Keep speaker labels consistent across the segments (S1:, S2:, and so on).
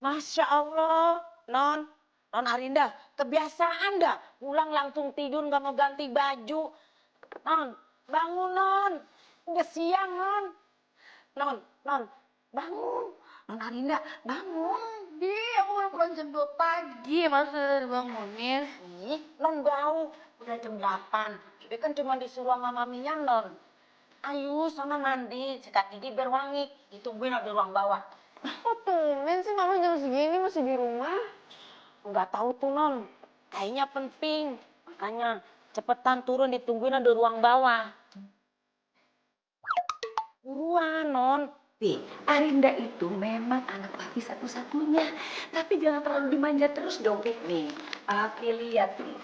S1: Masya Allah, Non Arinda, kebiasaan dah pulang langsung tidur nggak mau ganti baju. Non, bangun Non, udah siang Non, bangun. Non Arinda, bangun.
S2: Di, aku baru pulang jam 2 pagi, masa udah dibangunin?
S1: Ih, Non bau, udah jam 8. Dia kan cuma disuruh sama maminya Non. Ayo sana mandi, sikat gigi biar wangi. Ditungguin di ruang bawah.
S2: Kok tumben sih mama jam segini masih di rumah?
S1: Nggak tahu tuh Non, kayaknya penting. Makanya cepetan turun ditungguin di ruang bawah. Buruan Non.
S3: Pi, Arinda itu memang anak papi satu-satunya. Tapi jangan terlalu dimanja terus dong, Pi. Nih, papi lihat nih.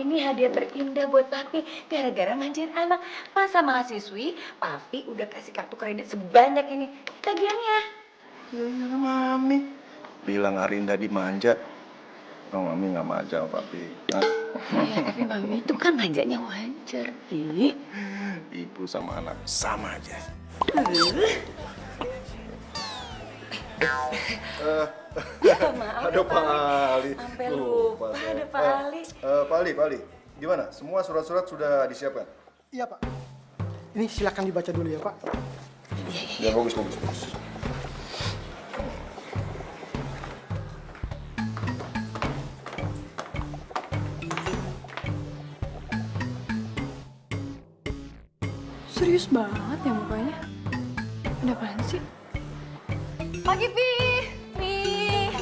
S3: Ini hadiah terindah buat papi gara-gara manjain anak. Masa mahasiswi, papi udah kasih kartu kredit sebanyak ini. Tagihannya.
S4: Ya, Mami. Bilang Arinda dimanja. Oh, Mami nggak manja sama Papi. Hah?
S3: Ya, tapi mami itu kan manjanya wajar, Pi.
S4: Ibu sama anak sama aja.
S3: Maaf,
S4: Ada Pak Ali.
S3: sampai lupa ada Pak Ali.
S4: Pak Ali. Gimana? Semua surat-surat sudah disiapkan?
S5: Iya Pak. Ini silakan dibaca dulu ya Pak.
S4: Ya, bagus.
S2: Serius banget ya mukanya. Ada apaan sih? Pagi, Pi. Nih.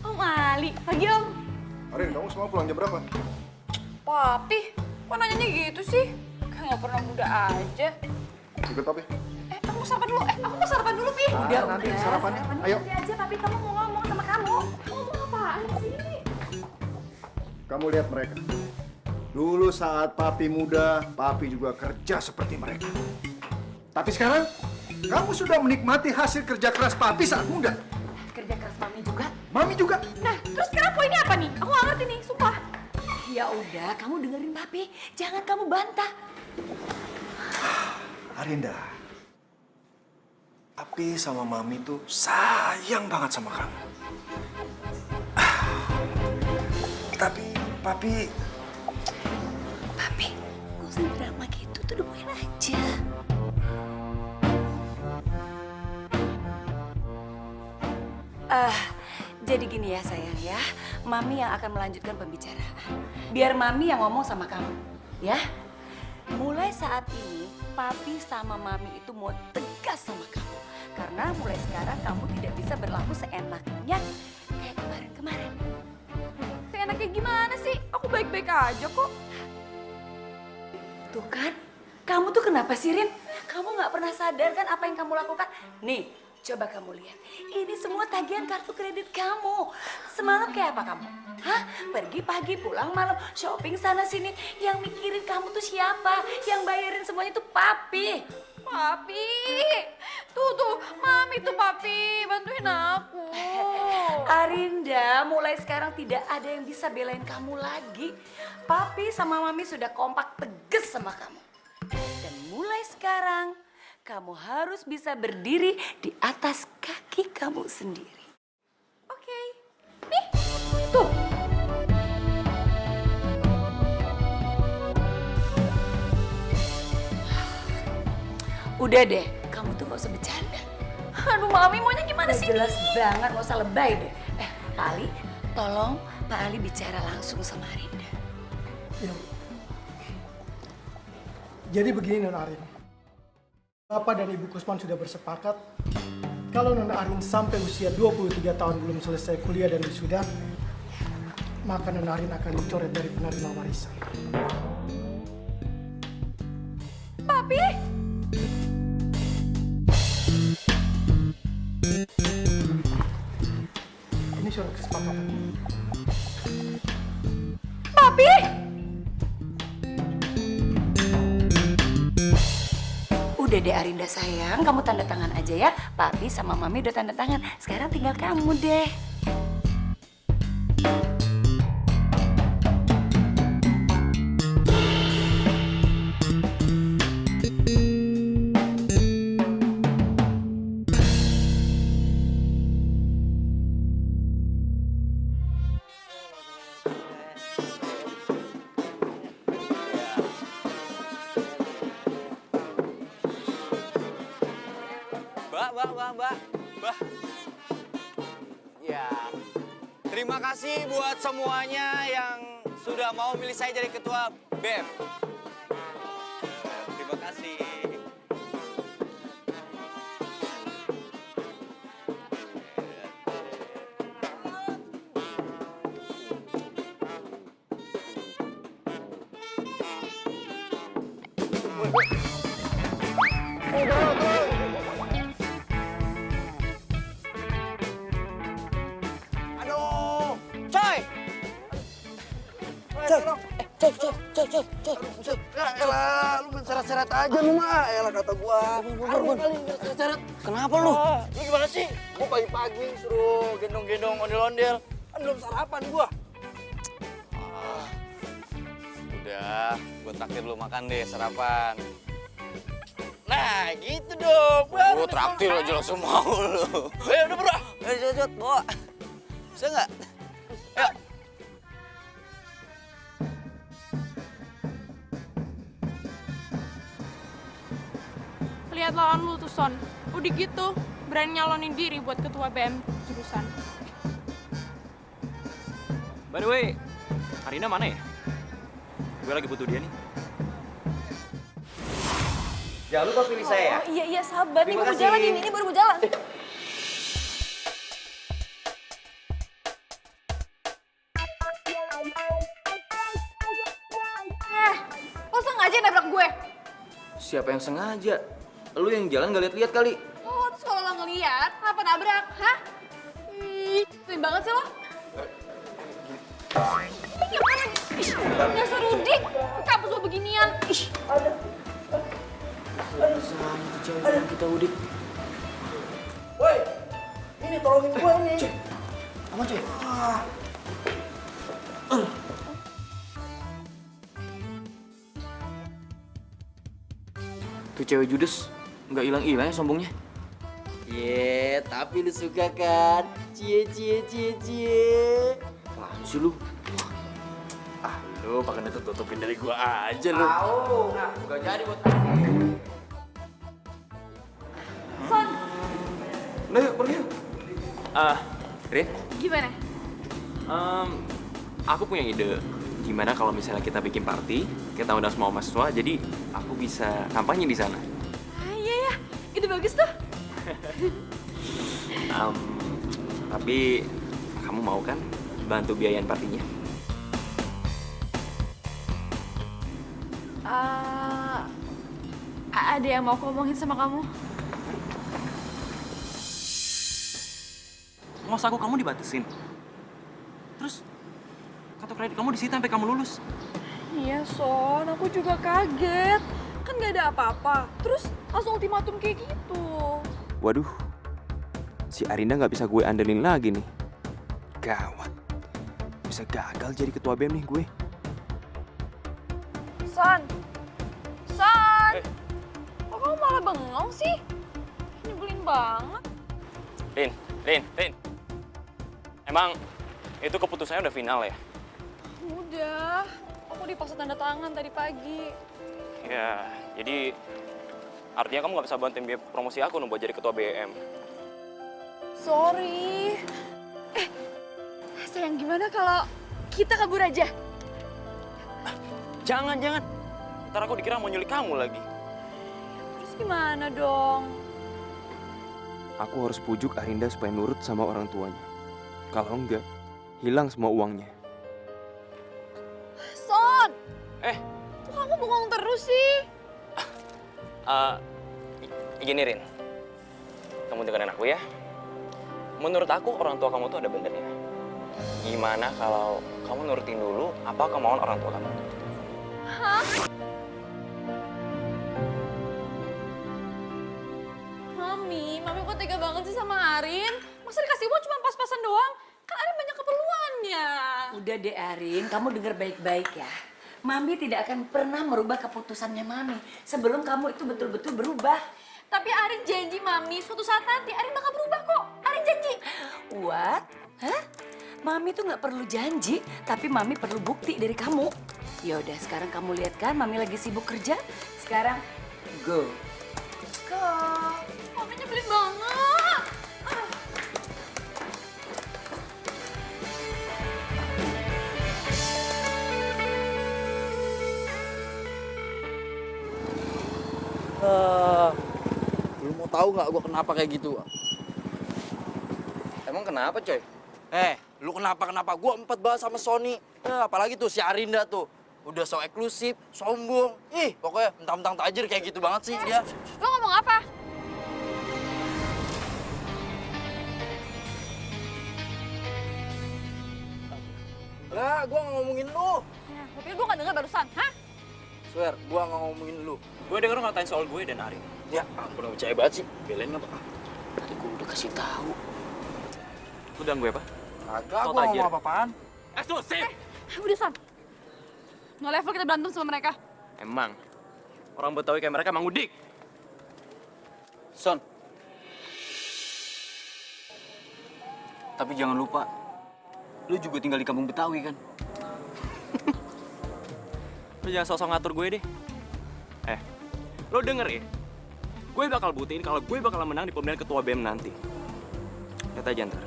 S2: Om Ali. Pagi, Om.
S4: Arin, kamu semua pulang jam berapa?
S2: Papi, kok nanyanya gitu sih? Kayak nggak pernah muda aja.
S4: Ikut Papi.
S2: Aku mau sarapan dulu. Aku mau sarapan dulu, Pi.
S4: Nanti sarapannya. Ayo.
S2: Nanti aja, Papi. Kamu mau ngomong sama kamu. Ngomong apaan sih?
S4: Kamu lihat mereka. Dulu saat Papi muda, Papi juga kerja seperti mereka. Tapi sekarang, kamu sudah menikmati hasil kerja keras Papi saat muda.
S3: Kerja keras mami juga.
S4: Mami juga.
S2: Nah, terus sekarang poinnya apa nih? Aku nggak ngerti nih, sumpah.
S3: Ya udah, kamu dengerin papi. Jangan kamu bantah.
S4: Arinda, Papi sama Mami tuh sayang banget sama kamu. Tapi Papi...
S3: Papi, gak usah drama gitu. Tuh dupuin aja. Jadi gini ya sayang ya. Mami yang akan melanjutkan pembicaraan. Biar Mami yang ngomong sama kamu. Ya. Mulai saat ini, Papi sama Mami itu mau tegas sama kamu. Karena mulai sekarang kamu tidak bisa berlaku seenaknya kayak kemarin-kemarin.
S2: Seenaknya gimana sih? Aku baik-baik aja kok.
S3: Tuh kan, kamu tuh kenapa sih Rin? Kamu nggak pernah sadar kan apa yang kamu lakukan? Nih, coba kamu lihat. Ini semua tagihan kartu kredit kamu. Semalam kayak apa kamu? Hah? Pergi pagi, pulang malam, shopping sana sini. Yang mikirin kamu tuh siapa? Yang bayarin semuanya tuh papi.
S2: Papi, tuh, Mami tuh Papi, bantuin aku.
S3: Arinda, mulai sekarang tidak ada yang bisa belain kamu lagi. Papi sama Mami sudah kompak tegas sama kamu. Dan mulai sekarang, kamu harus bisa berdiri di atas kaki kamu sendiri.
S2: Oke, nih, tuh.
S3: Udah deh, kamu tuh gak usah bercanda.
S2: Aduh Mami, maunya gimana
S3: Udah
S2: sih?
S3: jelas banget, gak usah lebay deh. Pak Ali, tolong Pak Ali bicara langsung sama Arinda.
S5: Iya. Jadi begini Nona Arin. Bapak dan Ibu Kusman sudah bersepakat kalau Nona Arin sampai usia 23 tahun belum selesai kuliah dan wisuda, maka Nona Arin akan dicoret dari penerima warisan.
S2: Papi?
S5: Ini surat kesepakatan.
S2: Papi?
S3: Udah deh Arinda sayang, kamu tanda tangan aja ya. Papi sama Mami udah tanda tangan. Sekarang tinggal kamu deh.
S6: kasih buat semuanya yang sudah mau milih saya jadi ketua BEM. Terima kasih. Aduh, coy!
S7: Coy. Ya elah, lu main seret-seret aja lu mah. Elah kata gua. Aduh kali seret-seret.
S6: Kenapa lu?
S7: Lu gimana sih? Gua pagi-pagi suruh gendong-gendong ondel-ondel. Kan belum sarapan gua.
S6: Udah, gue traktir lu makan deh sarapan.
S7: Nah, gitu dong.
S6: Gue traktir aja langsung mau lu.
S7: Udah bro.
S6: Cepet, bawa. Bisa nggak? Ayo.
S2: Lihat lawan lu tuh, Son. Udah gitu, berani nyalonin diri buat ketua BM jurusan.
S8: By the way, Arina mana ya? Gue lagi butuh dia nih.
S6: Jangan lupa pilih saya ya.
S2: Oh iya, sabar. Nih,
S6: Terima
S2: baru
S6: kasih.
S2: jalan ini baru mau jalan. Lo sengaja nabrak gue?
S8: Siapa yang sengaja? Lu yang jalan gak lihat-lihat kali.
S2: Oh, terus kalau lo ngeliat, kenapa nabrak? Hah? Ih, sering banget sih lo. Ini ngapain? Dasar Rudi, kampus lo beginian. Ih,
S8: Kita udik.
S7: Woi, ini tolongin gua nih.
S8: Aman coy. Tuh cewek judes nggak hilang-hilang ya sombongnya.
S7: Tapi lu suka kan? Cie.
S8: Apaan sih lu?
S7: Lu pakai tutupin dari gua aja lu.
S8: Gak jadi buat
S2: Son,
S8: Nah yuk pergi yuk. Rin,
S2: gimana?
S8: aku punya ide. Gimana kalau misalnya kita bikin party, kita undang semua mahasiswa, jadi aku bisa kampanye di sana.
S2: Ah, iya ya, itu bagus tuh.
S8: Tapi kamu mau kan bantu biayain partinya?
S2: Ada yang mau aku ngomongin sama kamu?
S8: Masa aku kamu dibatasin? Terus kartu kredit kamu disita sampai kamu lulus.
S2: Iya, Son. Aku juga kaget. Kan gak ada apa-apa. Terus langsung ultimatum kayak gitu.
S8: Waduh, si Arinda nggak bisa gue andelin lagi nih. Gawat, bisa gagal jadi ketua BEM nih gue.
S2: Son! Son! Kok kamu malah bengong sih? Nyebelin banget.
S8: Rin. Emang itu keputusannya udah final ya?
S2: Udah. Aku dipaksa tanda tangan tadi pagi.
S8: Ya, jadi artinya kamu nggak bisa bantuin biaya promosi aku buat jadi ketua BEM.
S2: Sorry. Sayang, gimana kalau kita kabur aja?
S8: Jangan. Ntar aku dikira mau nyulik kamu lagi.
S2: Terus gimana dong?
S8: Aku harus pujuk Arinda supaya nurut sama orang tuanya. Kalau enggak, hilang semua uangnya.
S2: Son! Kok kamu bengong terus sih?
S8: Gini Rin, kamu dengerin aku ya. Menurut aku orang tua kamu tuh ada benernya. Gimana kalau kamu nurutin dulu apa kemauan orang tua kamu?
S2: Hah? Mami kok tega banget sih sama Arin? Masa dikasih uang cuma pas-pasan doang? Kan Arin banyak keperluannya.
S3: Udah deh Arin, kamu dengar baik-baik ya. Mami tidak akan pernah merubah keputusannya Mami sebelum kamu itu betul-betul berubah.
S2: Tapi Arin janji Mami, suatu saat nanti Arin bakal berubah kok. Arin janji.
S3: What? Hah? Mami tuh nggak perlu janji, tapi Mami perlu bukti dari kamu. Ya udah, sekarang kamu lihat kan Mami lagi sibuk kerja. Sekarang go. Go.
S2: Mami nyebelin banget.
S7: tahu nggak gue kenapa kayak gitu?
S8: Emang kenapa, coy?
S7: Lu kenapa? Gue empat banget sama Sony. Apalagi tuh si Arinda tuh. Udah so eksklusif, sombong. Pokoknya mentang-mentang tajir kayak gitu banget sih dia.
S2: Lo ngomong apa?
S7: Lah, gue nggak ngomongin lu.
S2: Gue pikir gue gak denger barusan, hah?
S7: Swear, gue nggak ngomongin lu.
S8: Gue denger ngatain soal gue dan Arin.
S7: Ya ampun, gak percaya banget sih. Belain apa?
S3: Tadi gue udah kasih tahu.
S8: Udah gue apa?
S7: Agak,
S8: Soal
S7: gue
S8: tajir.
S7: ngomong apa-apaan.
S8: Eksklusif!
S2: Udah, Son. Nggak level kita berantem sama mereka.
S8: Emang. Orang Betawi kayak mereka emang udik.
S6: Son. Tapi jangan lupa, lu juga tinggal di kampung Betawi kan?
S8: Lu jangan sosok ngatur gue deh. Lo denger ya? Gue bakal buktiin kalau gue bakal menang di pemilihan ketua BEM nanti. Lihat aja ntar.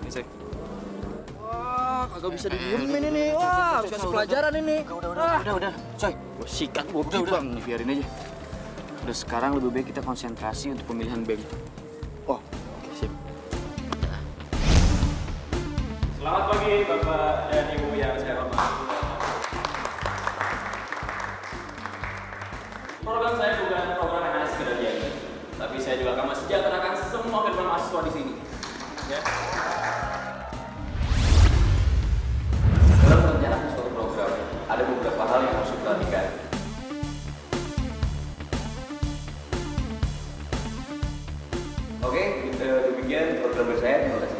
S8: Ini sih.
S7: Wah, kagak bisa didiemin ini. Wah, harus kasih pelajaran ini.
S6: Udah. Coy, gue sikat, gue udah nih, biarin aja. Udah sekarang lebih baik kita konsentrasi untuk pemilihan BEM.
S7: Oh, oke, sip.
S8: Selamat pagi Bapak dan Ibu yang saya hormati. Program saya bukan program yang hanya sekedar diajar, tapi saya juga akan mensejahterakan semua kehidupan mahasiswa di sini. Ya. Dalam perencanaan suatu program, ada beberapa hal yang harus diperhatikan. Oke, demikian program saya. Terima kasih.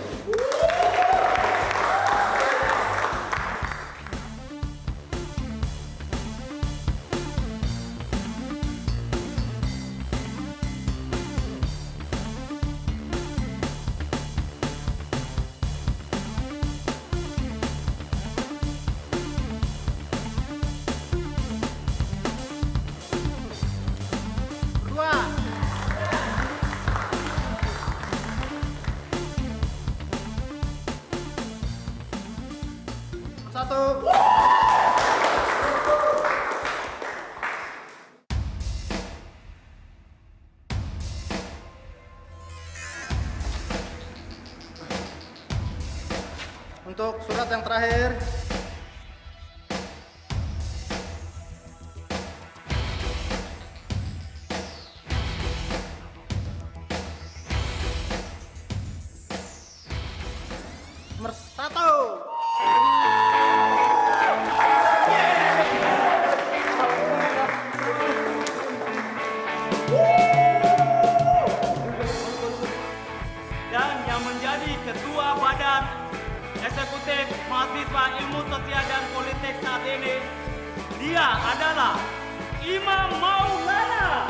S5: Satu. Untuk surat yang terakhir. Nomor 1.
S9: Dan yang menjadi Ketua Badan Eksekutif Mahasiswa Ilmu Sosial dan Politik saat ini, dia adalah Imam Maulana.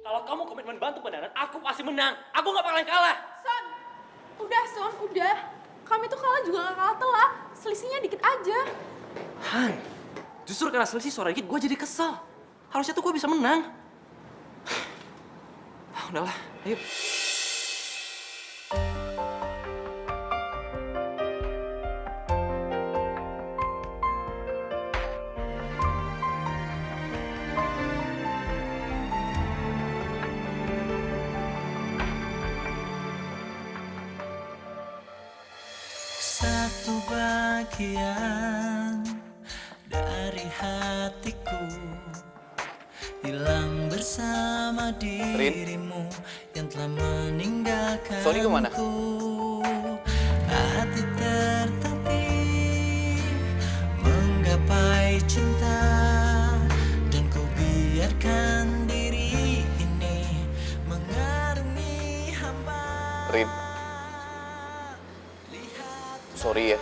S8: Kalau kamu komitmen bantu pendanaan, aku pasti menang. Aku nggak bakalan kalah.
S2: Son, udah. Kami tuh kalah juga gak kalah telak. Selisihnya dikit aja.
S8: Han, justru karena selisih suara dikit, gue jadi kesel. Harusnya tuh gue bisa menang. Udahlah, ayo.
S10: Satu bagian dari hatiku hilang bersama dirimu yang telah meninggalkanku.
S8: Sony kemana?
S10: Hati tertatih menggapai cinta dan ku biarkan diri ini mengarungi hamba.
S8: Rin, sorry ya.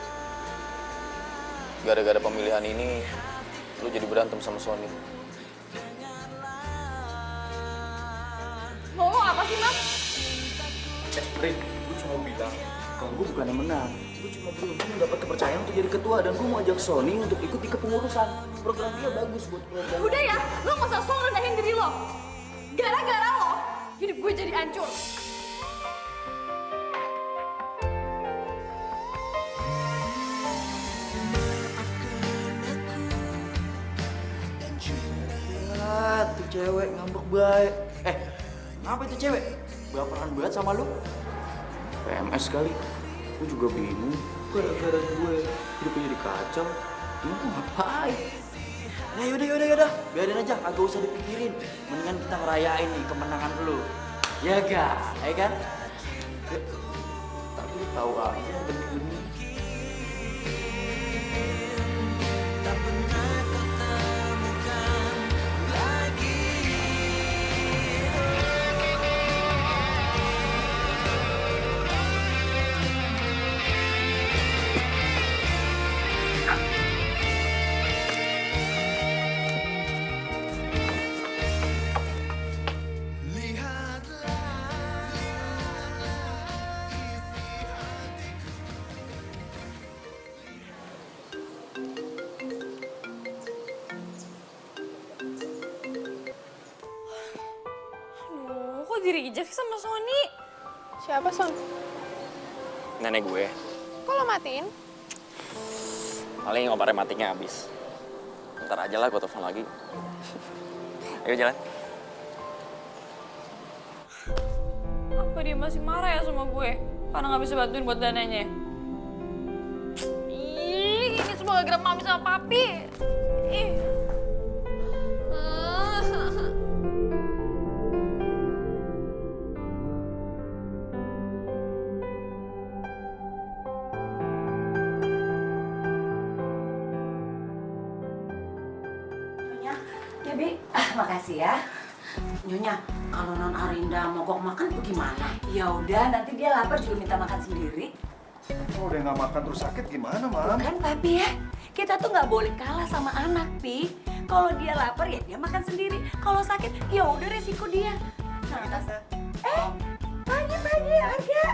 S8: Gara-gara pemilihan ini, lu jadi berantem sama Sony.
S2: Ngomong apa sih, Mas?
S6: Rin, gue cuma bilang kalau gue bukan yang menang. Gue cuma beruntung dapat kepercayaan untuk jadi ketua dan gue mau ajak Sony untuk ikut di kepengurusan. Program dia bagus buat program.
S2: Udah ya, lo gak usah sok rendahin diri lo. Gara-gara lo, hidup gue jadi hancur.
S7: cewek ngambek baik. Ngapa itu cewek? Baperan banget sama lu?
S6: PMS kali. Gue juga bingung. Gara-gara gue hidupnya jadi kacau. Ini gue ngapain?
S7: Nah yaudah. Biarin aja, agak usah dipikirin. Mendingan kita ngerayain nih kemenangan lu. Ya gak? Ya kan?
S6: Tapi lu tahu aja benih-benih.
S10: Tak pernah kau temukan lagi.
S2: Aduh, kok di-reject sih sama Sony?
S11: Siapa, Son?
S8: Nenek gue.
S11: Kok lo matiin?
S8: Paling obat rematiknya habis. Ntar aja lah gue telepon lagi. Ayo jalan.
S2: Apa dia masih marah ya sama gue? Karena nggak bisa bantuin buat dananya. Ih, ini semua gara-gara mami sama papi. Ih.
S3: Ya, Bi. Makasih ya.
S1: Nyonya, kalau Non Arinda mogok makan tuh gimana?
S3: Ya udah, nanti dia lapar juga minta makan sendiri.
S4: Kalau dia nggak makan terus sakit gimana, Mam?
S3: Kan, Papi ya. Kita tuh nggak boleh kalah sama anak, Pi. Kalau dia lapar ya dia makan sendiri. Kalau sakit ya udah resiko dia. Pagi Arga.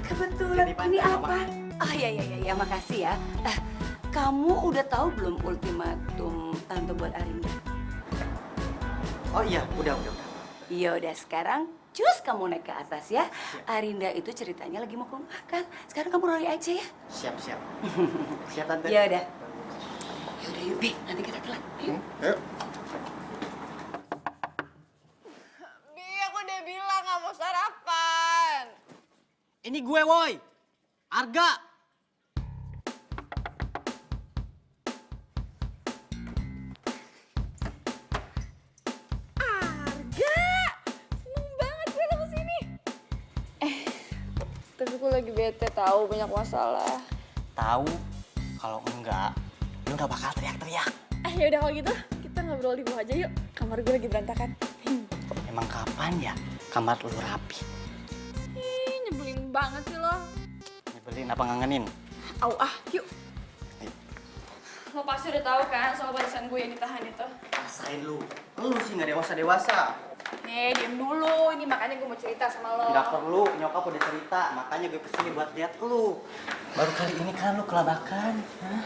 S3: Kebetulan ini apa? Oh ya, makasih ya. Kamu udah tahu belum ultimatum tante buat Arinda?
S6: Oh iya, udah.
S3: Iya udah, sekarang cus kamu naik ke atas ya. Arinda itu ceritanya lagi mau makan. Sekarang kamu roy aja ya.
S6: Siap. Siap, Tante.
S3: Ya udah. Ya udah yuk, Bi. Nanti kita telat. Yuk.
S4: Ayo.
S11: Bi, aku udah bilang gak mau sarapan.
S7: Ini gue, woi. Arga.
S11: Tapi aku lagi bete tahu banyak masalah.
S7: Tahu? Kalau enggak, lu nggak bakal teriak-teriak.
S11: Ya udah kalau gitu, kita ngobrol di bawah aja yuk. Kamar gue lagi berantakan.
S7: Emang kapan ya kamar lu rapi?
S11: Ih, nyebelin banget sih lo.
S7: Nyebelin apa ngangenin?
S11: Au yuk.
S2: Lo pasti udah tahu kan soal barisan gue yang ditahan itu.
S6: Rasain lu. Lu sih nggak dewasa.
S2: Nih, diem dulu. Ini makanya gue mau cerita sama lo.
S6: Nggak perlu, nyokap udah cerita. Makanya gue kesini buat lihat lu. Baru kali ini kan lu kelabakan. Hah?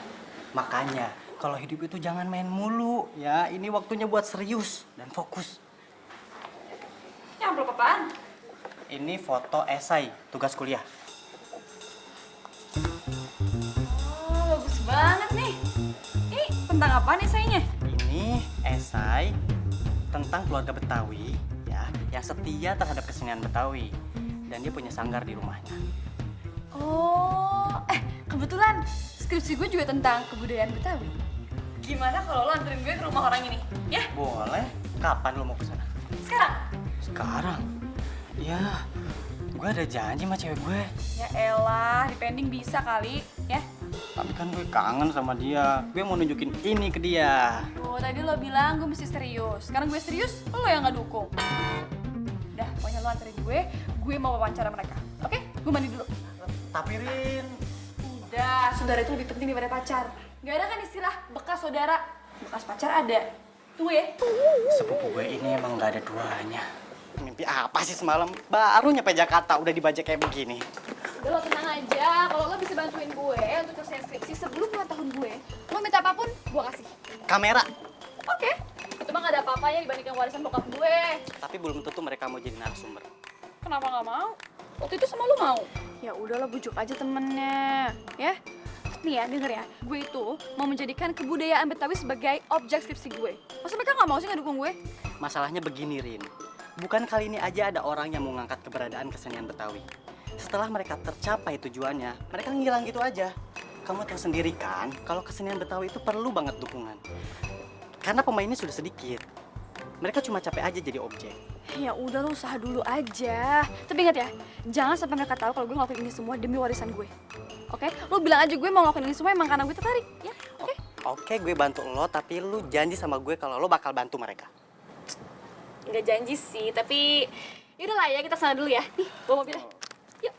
S6: Makanya, kalau hidup itu jangan main mulu. Ya, ini waktunya buat serius dan fokus.
S2: Ya, amplop apaan?
S6: Ini foto esai, tugas kuliah.
S2: Oh, bagus banget nih. Ini tentang apa nih esainya?
S6: Ini esai tentang keluarga Betawi ya, yang setia terhadap kesenian Betawi. Dan dia punya sanggar di rumahnya.
S2: Oh, kebetulan skripsi gue juga tentang kebudayaan Betawi. Gimana kalau lo anterin gue ke rumah orang ini? Ya?
S6: Boleh. Kapan lu mau ke sana?
S2: Sekarang?
S6: Sekarang? Ya, gue ada janji sama cewek gue.
S2: Ya elah, dipending bisa kali, ya?
S6: Tapi kan gue kangen sama dia. Gue mau nunjukin ini ke dia.
S2: Oh, tadi lo bilang gue mesti serius. Sekarang gue serius, lo yang nggak dukung. Udah, pokoknya lo anterin gue mau wawancara mereka. Oke? Gue mandi dulu.
S6: Tapi Rin,
S2: Udah, saudara itu lebih penting daripada pacar. Gak ada kan istilah bekas saudara, bekas pacar ada. Tunggu ya.
S6: sepupu gue ini emang gak ada duanya. Mimpi apa sih semalam? Baru nyampe Jakarta udah dibajak kayak begini.
S11: Udah lo tenang aja, kalau lo bisa bantuin gue untuk selesai skripsi sebelum ulang tahun gue, lo minta apapun, gue kasih.
S6: Kamera.
S11: Oke. Itu mah gak ada apa-apanya dibandingkan warisan bokap gue.
S6: Tapi belum tentu mereka mau jadi narasumber.
S2: Kenapa nggak mau? Waktu itu sama lu mau.
S11: Ya udah lo bujuk aja temennya, ya.
S2: Nih ya, denger ya. Gue itu mau menjadikan kebudayaan Betawi sebagai objek skripsi gue. Masa mereka nggak mau sih ngedukung gue?
S6: Masalahnya begini, Rin. Bukan kali ini aja ada orang yang mau ngangkat keberadaan kesenian Betawi. Setelah mereka tercapai tujuannya, mereka ngilang gitu aja. Kamu tahu sendiri kan, kalau kesenian Betawi itu perlu banget dukungan. Karena pemainnya sudah sedikit. Mereka cuma capek aja jadi objek.
S2: Ya udah, lu usaha dulu aja. Tapi ingat ya, jangan sampai mereka tahu kalau gue ngelakuin ini semua demi warisan gue. Oke? Lu bilang aja gue mau ngelakuin ini semua emang karena gue tertarik, ya? Oke?
S6: Oke, gue bantu lo, tapi lu janji sama gue kalau lo bakal bantu mereka.
S2: Nggak janji sih, tapi yaudah lah ya, kita sana dulu ya. Nih, bawa mobilnya. Yuk.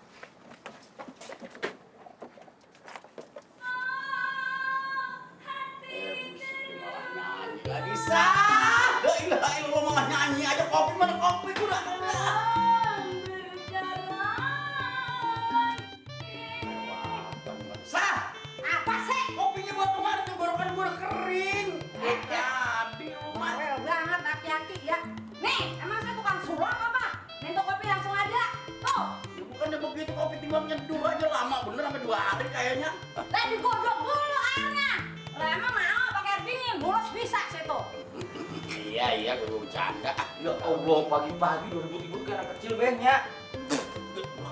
S7: Gak bisa. La ilaha illallah, malah nyanyi aja. Kopi mana kopi udah. Sah, apa sih? Kopinya buat kemarin tenggorokan gue udah kering. Jadi rumah.
S3: Rewel banget aki-aki ya. Nih, emang saya tukang sulap apa? Minta kopi langsung ada. Tuh.
S7: Ya bukannya begitu, kopi timbang nyeduh aja lama bener sampai 2 hari kayaknya.
S3: Lah digodok dulu airnya. Lah emang mau pakai air dingin, bolos bisa situ.
S7: Iya, gue bercanda. Ya Allah, pagi-pagi 2000 kayak anak kecil behnya.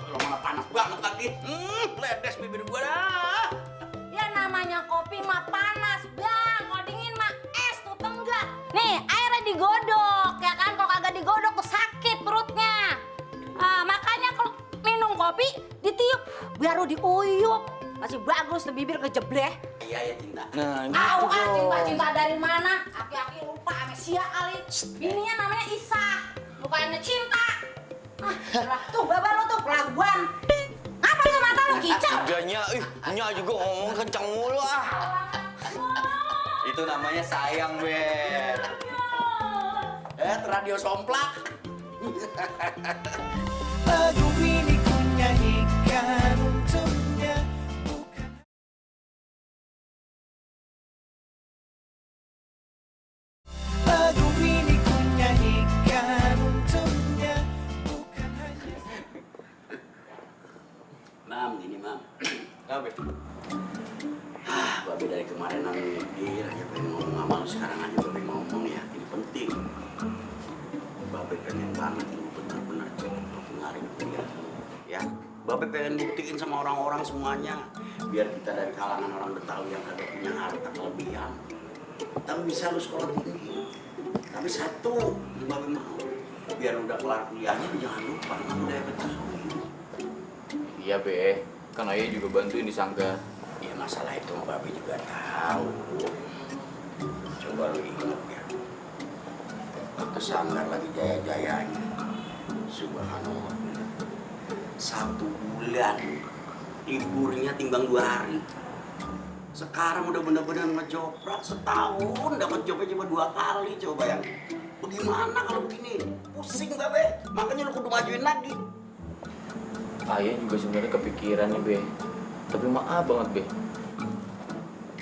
S7: Lo mana panas banget lagi. Ledes bibir gue dah.
S3: Ya namanya kopi mah panas, Bang. Kalau dingin mah es tuh tenggak. Nih, airnya digodok, ya kan? Kalau kagak digodok tuh sakit perutnya. Makanya kalau minum kopi ditiup, baru diuyup. Masih bagus tuh bibir kejebleh.
S7: Iya, cinta.
S8: Nah,
S3: Tahu kan cinta-cinta dari mana? Aki-aki lupa amnesia kali. Bininya namanya Isa, bukannya cinta. Tuh bapak lo tuh pelaguan. Ngapa tuh mata lo kicau?
S7: Udahnya, nya juga ngomong kencang mulu ah. Itu namanya sayang, Ben. Radio somplak.
S10: Lagu ini ku nyanyikan untuknya. Lagu ini ku nyanyikan untuknya, bukan hanya.
S7: Mam, ini Mam. Kenapa? Babe dari kemarin mikir aja pengen ngomong sama lu, sekarang aja Babe ngomong ya, ini penting. Babe pengen banget lu benar-benar pengaruh kuliah lu, ya. Babe pengen buktiin sama orang-orang semuanya, biar kita dari kalangan orang Betawi yang kagak punya harta kelebihan, tapi bisa lu sekolah tinggi. Tapi satu, yang Babe mau, biar lu udah kelar kuliahnya, jangan lupa sama budaya Betawi.
S8: Iya, Be. Kan Ayah juga bantuin di sanggar.
S7: Ya masalah itu Babe juga tahu. Coba lu ingat ya. Waktu sanggar lagi jaya-jayanya. Subhanallah. 1 bulan liburnya timbang 2 hari. Sekarang udah bener-bener ngejoprak, setahun dapat jobnya cuma 2 kali. Coba yang bagaimana kalau begini? Pusing Babe. Makanya lu kudu majuin lagi.
S8: Ayah juga sebenarnya kepikiran nih, Be. Tapi maaf banget, Be.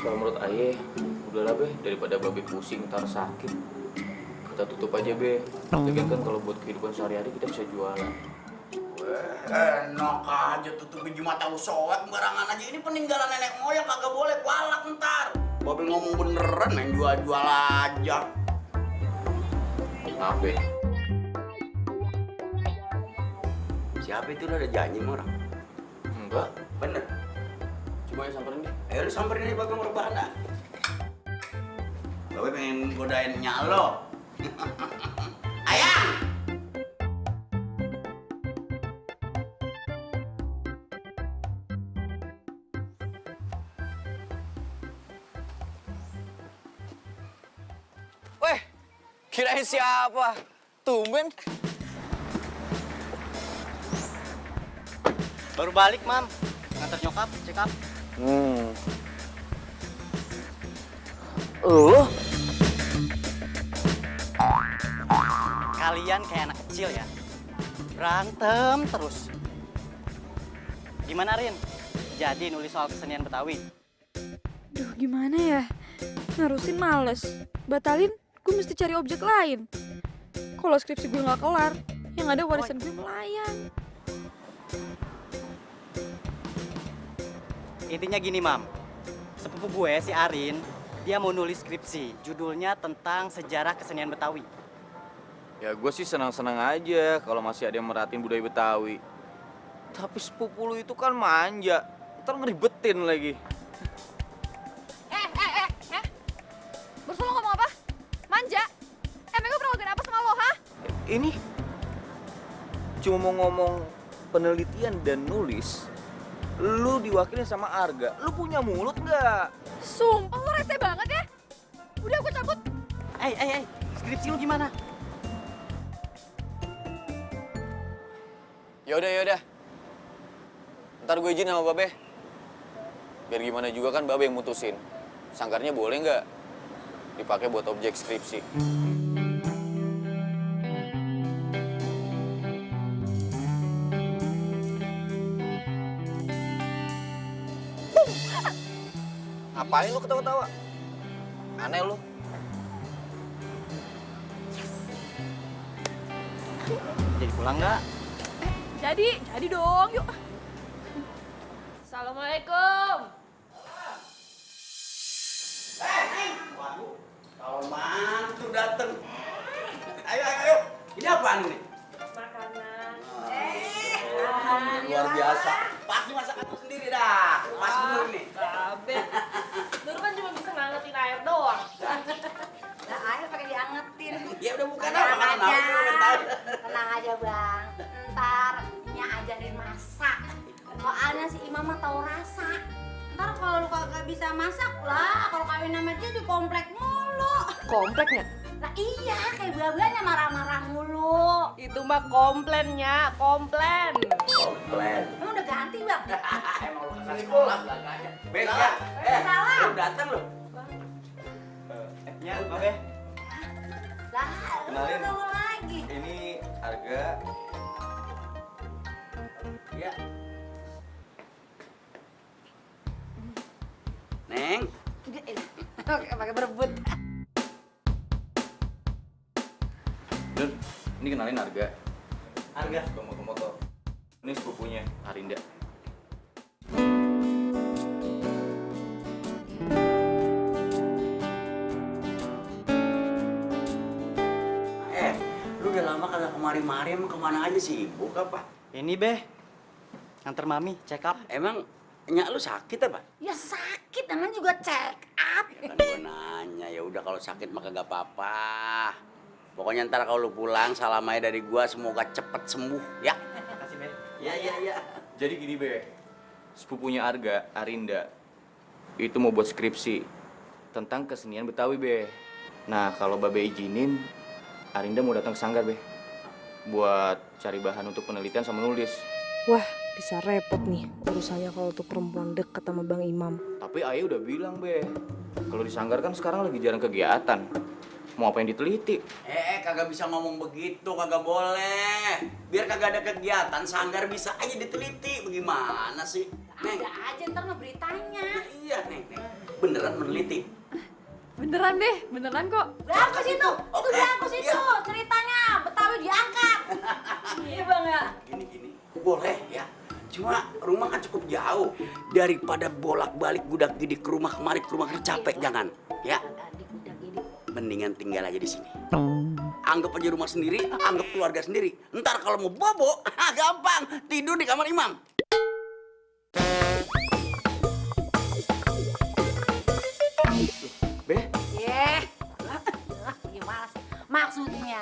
S8: Kalau menurut Ayah, udahlah, Be. Daripada Babe pusing, ntar sakit. Kita tutup aja, Be. Lagian kan kalau buat kehidupan sehari-hari kita bisa jualan.
S7: Enak aja tutup biji mata lu soek sembarangan aja. Ini peninggalan nenek moyang, kagak boleh kualat ntar. Babe ngomong beneran, main jual-jual aja.
S8: Maaf, Be.
S7: Siapa itu, udah ada janji sama orang?
S8: Enggak.
S7: Bener?
S8: Coba ya samperin deh.
S7: Ayo lu samperin aja Babe mau rebahan dah. Babe pengen godain nyak lo. Ayang!
S8: Weh, kirain siapa? Tumben.
S6: Baru balik, Mam. Ngantar nyokap, check up.
S8: Lo?
S6: Kalian kayak anak kecil ya. Berantem terus. Gimana, Rin? Jadi nulis soal kesenian Betawi?
S2: Duh, gimana ya? Nerusin males. Batalin, gue mesti cari objek lain. Kalau skripsi gue nggak kelar, yang ada warisan gue melayang.
S6: Intinya gini, Mam. sepupu gue si Arin, dia mau nulis skripsi. Judulnya tentang sejarah kesenian Betawi.
S8: Ya gue sih senang-senang aja kalau masih ada yang merhatiin budaya Betawi. Tapi sepupu lu itu kan manja, ntar ngeribetin lagi.
S11: Bos lo ngomong apa? Manja? Emang gue pernah ngelakuin apa sama lo, ha?
S8: Ini cuma mau ngomong penelitian dan nulis. Lu diwakilin sama Arga. Lu punya mulut nggak?
S11: Sumpah lo rese banget ya. Udah gue cabut.
S6: Skripsi lu gimana?
S8: Yaudah. Ntar gue izin sama Babe. Biar gimana juga kan Babe yang mutusin. Sanggarnya boleh nggak dipakai buat objek skripsi? Ngapain lu ketawa-tawa? Aneh lu.
S6: Jadi pulang nggak?
S11: Jadi dong, yuk. Assalamualaikum.
S7: Tahun mantu dateng. Ayo. Ini apaan ini?
S11: Makanan.
S7: Luar biasa. Pasti masakan lu sendiri dah. Pas bener nih.
S11: Babe. Nur kan cuma bisa ngangetin air doang.
S3: Nah, air pakai diangetin.
S7: Ya udah bukan
S3: Tenang
S7: apa
S3: aja. Tenang aja, Bang. Ntar Nya ajarin masak. Soalnya si Imam mah tahu rasa. Ntar kalau lu kagak bisa masak lah, kalau kawin sama dia di komplek mulu.
S11: Kompleknya?
S3: Nah iya, kayak buah-buahnya marah-marah mulu.
S11: Itu mah komplainnya, komplain.
S7: Komplain.
S3: Emang udah ganti, Bang?
S7: Emang lu kesal sekolah belakangnya. Bek ya.
S3: Salam.
S7: Lu datang lu.
S6: Ya, Babe.
S3: Lah,
S8: Kenalin.
S3: lu lagi.
S8: Ini Arga.
S7: Ya. Neng.
S3: Oke, pakai berebut.
S8: Nur, ini kenalin Arga.
S6: Arga.
S8: Suka motor-motor. Ini sepupunya Arinda.
S7: Lu udah lama kagak kemari-mari, emang kemana aja sibuk apa?
S6: Ini Be, nganter Mami check up.
S7: Emang nyak lu sakit apa?
S3: Ya sakit, namanya juga check up.
S7: Kan gua nanya, ya udah kalau sakit mah kagak apa-apa. Pokoknya ntar kalau lu pulang salam aja dari gua, semoga cepet sembuh ya.
S6: Makasih Be.
S7: Ya.
S8: Jadi gini Be, sepupunya Arga, Arinda, itu mau buat skripsi tentang kesenian Betawi Be. Nah kalau Babe izinin, Arinda mau datang ke sanggar Be, buat cari bahan untuk penelitian sama nulis.
S12: Wah, bisa repot nih urusannya kalau tuh perempuan deket sama Bang Imam.
S8: Tapi Ayah udah bilang Be, kalau di sanggar kan sekarang lagi jarang kegiatan. Mau apa yang diteliti?
S7: Kagak bisa ngomong begitu, kagak boleh. Biar kagak ada kegiatan, sanggar bisa aja diteliti. Bagaimana sih? Neng,
S3: Ada aja ntar mah beritanya.
S7: iya Neng. Beneran meneliti.
S11: Beneran deh, beneran kok.
S3: Bagus itu bagus itu
S7: Iya.
S3: ceritanya. Betawi diangkat. Iya Bang ya.
S7: Gini, boleh ya. Cuma rumah kan cukup jauh. Daripada bolak-balik gudak-gidik ke rumah kemari ke rumah kerja capek, jangan. Ya, mendingan tinggal aja di sini. Anggap aja rumah sendiri, anggap keluarga sendiri. Ntar kalau mau bobo, gampang. Tidur di kamar Imam.
S8: Be,
S3: Gimana sih? Maksudnya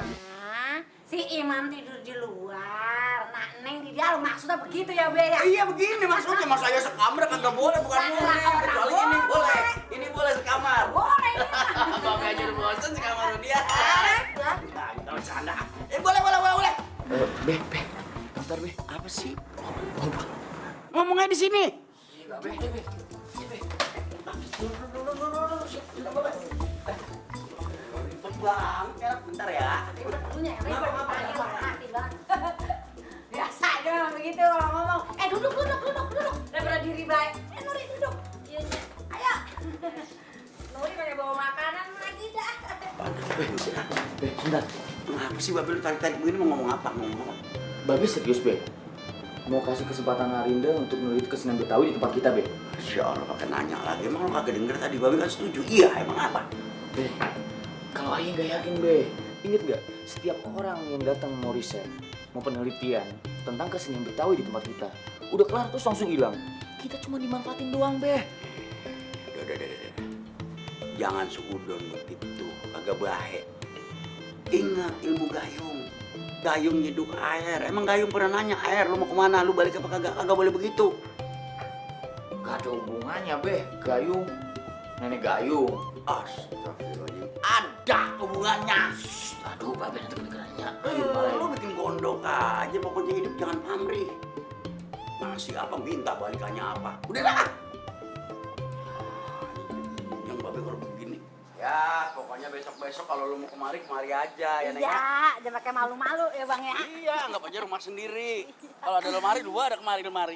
S3: si Imam tidur di luar, nah Neng di dalam. Maksudnya begitu ya, Be ya?
S7: Iya begini maksudnya, mas saya sekamar kagak boleh, bukan boleh. Kecuali ini boleh. Ini boleh sekamar.
S3: Boleh.
S7: Bapak aja udah bosan sekamar sama dia. Nah, kita bercanda. Boleh.
S8: Be,
S7: Bentar, Be. Apa sih? Ngomongnya di sini. Ribet banget. Bentar ya.
S3: Punya ribet hati banget. Biasa aja memang begitu kalau ngomong. Duduk. Daripada diri baik. Nuri duduk. Iya. Ayo. Nuri banyak bawa makanan lagi dah.
S7: Be, sebentar. Kenapa sih Babe lu tarik-tarik begini mau ngomong apa? Ngomong.
S8: Babe serius Be, mau kasih kesempatan Arinda untuk meneliti kesenian Betawi di tempat kita Be.
S7: Masya Allah pakai nanya lagi. Emang lo kagak denger tadi Babe kan setuju? Iya, emang apa?
S8: Be, kalau ayah nggak yakin be, inget gak? Setiap orang yang datang mau riset, mau penelitian tentang kesenian Betawi di tempat kita, udah kelar terus langsung hilang. Kita cuma dimanfaatin doang be.
S7: Udah. Jangan seudon begitu, kagak baik. Ingat ilmu gayung. Gayung nyeduk air. Emang gayung pernah nanya air, lu mau kemana? Lu balik apa kagak? Kagak boleh begitu.
S8: Gak ada hubungannya be, gayung. Nenek gayung.
S7: Astagfirullahaladzim. Ada hubungannya.
S8: Aduh, Babe nanti kedengerannya.
S7: Lu bikin gondok aja, pokoknya hidup jangan pamrih. Masih apa minta balikannya apa? Udah dah. Yang Babe kalau begini. Ya, pokoknya besok-besok kalau lu mau kemari aja ya, Neng.
S3: Iya, jangan pakai malu-malu ya Bang ya.
S7: Iya, anggap aja rumah sendiri. Kalau ada lemari, dua ada lemari.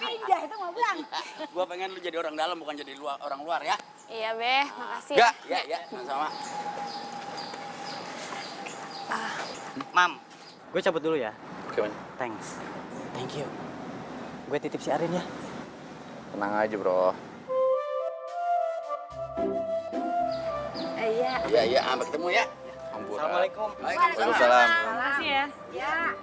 S3: Pindah itu mau Bang.
S7: Gua pengen lu jadi orang dalam bukan jadi orang luar ya.
S11: Iya, Be. Makasih.
S7: Ya, sama-sama.
S6: Mam, gue cabut dulu ya.
S8: Oke, Man.
S6: Thanks. Thank you. Gue titip si Arin ya.
S8: Tenang aja, bro.
S7: Iya, sampai ketemu ya.
S6: Assalamualaikum.
S7: Waalaikumsalam.
S11: Makasih ya.
S3: Ya.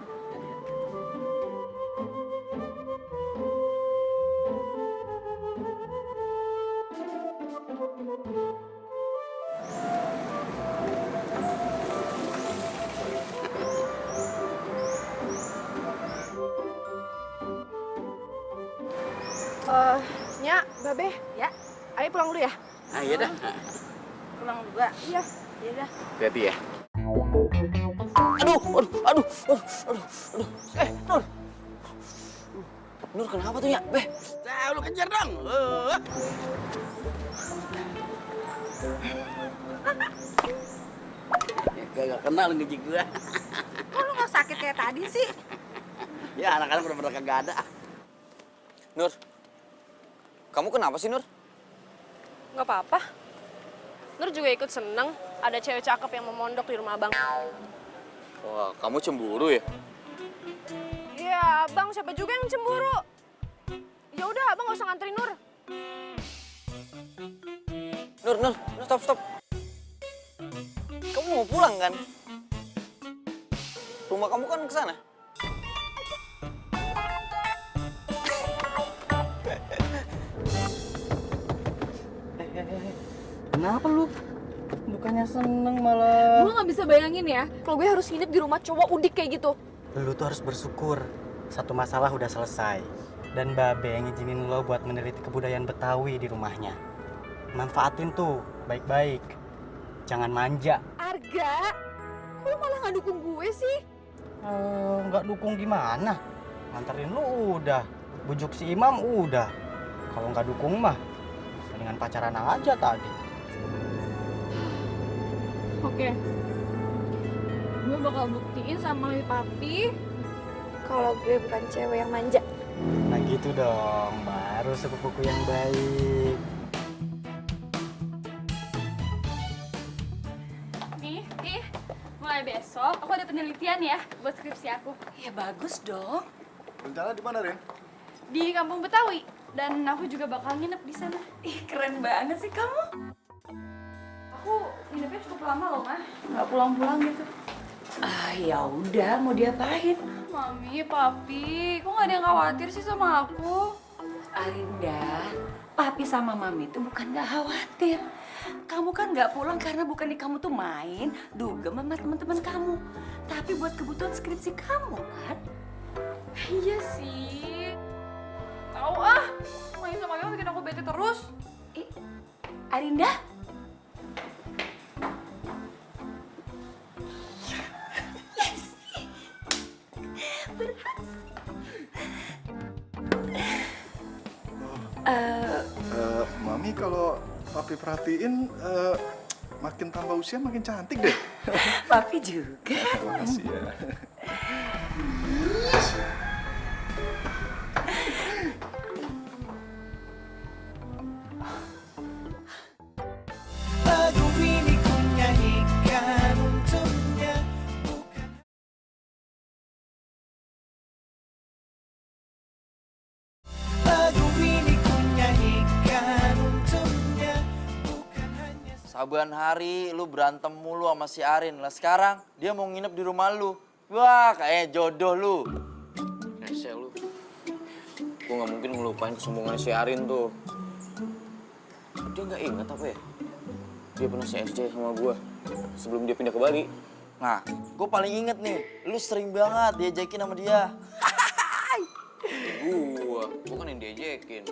S2: Nya, Babe.
S3: Ya.
S2: Ayo pulang dulu ya.
S7: Nah, iya dah.
S3: Pulang juga.
S2: Iya.
S3: Iya dah.
S8: Hati-hati ya.
S6: Aduh. Nur. Nur kenapa tuh ya? Beh.
S7: Nah, lu kejar dong. Gak kenal ngejik gua.
S3: Kok lu nggak sakit kayak tadi sih?
S7: Ya, anak-anak bener-bener kagak ada.
S6: Nur. Kamu kenapa sih, Nur?
S11: Nggak apa-apa. Nur juga ikut seneng. Ada cewek cakep yang mau mondok di rumah Abang.
S8: Wah, kamu cemburu ya?
S11: Iya, Abang. Siapa juga yang cemburu? Ya udah, Abang nggak usah nganterin Nur.
S6: Nur, stop. Kamu mau pulang kan? Rumah kamu kan ke sana. Kenapa lu? Bukannya seneng malah.
S11: Gue nggak bisa bayangin ya, kalau gue harus nginep di rumah cowok udik kayak gitu.
S6: Lu tuh harus bersyukur. Satu masalah udah selesai. Dan Babe yang ngizinin lo buat meneliti kebudayaan Betawi di rumahnya. Manfaatin tuh, baik-baik. Jangan manja.
S11: Arga, kok lu malah nggak dukung gue sih?
S6: Nggak dukung gimana? Nganterin lu udah. Bujuk si Imam udah. Kalau nggak dukung mah, mendingan pacaran aja tadi.
S11: Oke. Gue bakal buktiin sama Papi kalau gue bukan cewek yang manja.
S6: Nah gitu dong, baru sepupu yang baik.
S11: Nih, mulai besok aku ada penelitian ya buat skripsi aku.
S3: Ya bagus dong.
S4: Rencana di mana, Rin?
S11: Di kampung Betawi. Dan aku juga bakal nginep di sana.
S3: Ih, keren banget sih kamu.
S11: Aku nginepnya cukup lama loh, Mah. Nggak pulang-pulang gitu.
S3: Ah, ya udah, mau diapain?
S11: Mami, Papi, kok nggak ada yang khawatir sih sama aku?
S3: Arinda, Papi sama Mami itu bukan nggak khawatir. Kamu kan nggak pulang karena bukannya kamu tuh main dugem sama teman-teman kamu, tapi buat kebutuhan skripsi kamu kan?
S11: Iya sih. Tahu ah, main sama kamu bikin aku bete terus.
S3: Arinda? Yes! Berhasil.
S4: Mami kalau Papi perhatiin makin tambah usia makin cantik deh.
S3: Papi juga.
S4: Makasih ya.
S10: Lagu ini ku nyanyikan untuknya. Lagu ini ku nyanyikan
S13: saban hari lu berantem mulu sama si Arin. Lah sekarang dia mau nginep di rumah lu. Wah, kayak jodoh lu.
S8: Rese lu. Gue gak mungkin ngelupain kesombongan si Arin tuh. Dia gak inget apa ya? Dia pernah CSJ sama gue sebelum dia pindah ke Bali.
S13: Nah, gue paling inget nih, lu sering banget diajakin sama dia.
S8: Gue kan yang diajakin.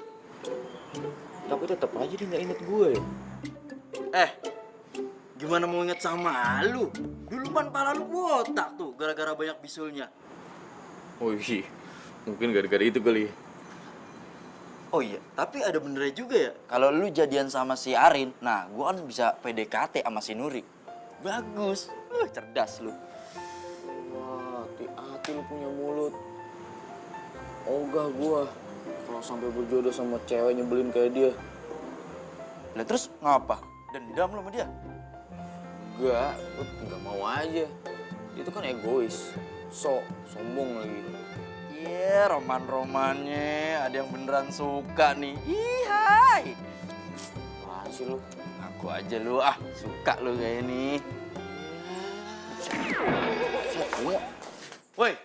S8: Tapi tetap aja dia gak inget gue ya.
S13: Gimana mau inget sama lu? Dulu pan pala lu botak tuh, gara-gara banyak bisulnya.
S8: Oh iya, mungkin gara-gara itu kali.
S13: Oh iya, tapi ada benernya juga ya. Kalau lu jadian sama si Arin, nah gua kan bisa PDKT sama si Nuri. Bagus, cerdas lu.
S8: Wah, hati-hati lu punya mulut. Ogah gua kalau sampai berjodoh sama cewek nyebelin kayak dia.
S13: Lah terus ngapa? Dendam lu sama dia?
S8: Enggak mau aja. Itu kan egois, sombong lagi.
S13: Iya, roman-romannya ada yang beneran suka nih. Ihai.
S8: Apaan sih lu?
S13: Aku aja lu suka lu kayak ini. Woi,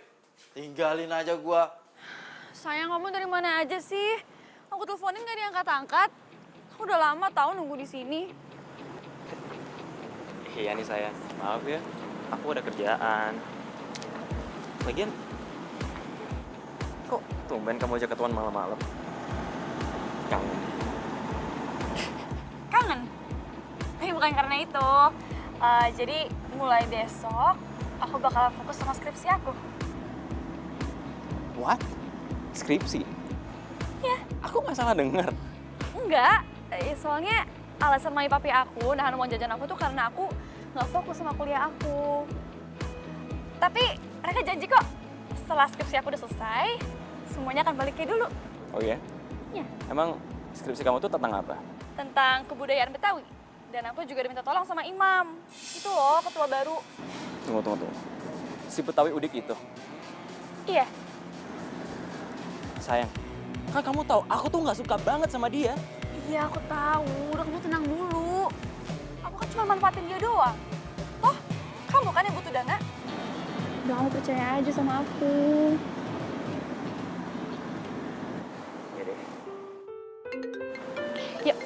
S13: tinggalin aja gua.
S11: Sayang, kamu dari mana aja sih? Aku teleponin gak diangkat-angkat. Aku udah lama tahu nunggu di sini.
S14: Iya nih sayang, maaf ya, aku ada kerjaan. Lagian, kok tumben kamu ajak ketemuan malam-malam? Kangen.
S11: Kangen? Tapi bukan karena itu. Jadi mulai besok, aku bakal fokus sama skripsi aku.
S14: What? Skripsi?
S11: Ya.
S14: Aku nggak salah denger.
S11: Enggak, soalnya alasan mami papi aku nahan uang jajan aku tuh karena aku nggak fokus sama kuliah aku. Tapi mereka janji kok setelah skripsi aku udah selesai, semuanya akan balik kayak dulu.
S14: Oh iya?
S11: Iya.
S14: Emang skripsi kamu tuh tentang apa?
S11: Tentang kebudayaan Betawi. Dan aku juga diminta tolong sama Imam. Itu loh, ketua baru.
S14: Tunggu. Si Betawi Udik itu?
S11: Iya.
S14: Sayang, kan kamu tahu aku tuh nggak suka banget sama dia.
S11: Iya, aku tahu. Udah, kamu tenang dulu. Aku kan cuma manfaatin dia doang. Oh, kamu kan yang butuh dana? Udah, kamu percaya aja sama aku.
S14: Iya deh.
S11: Yuk.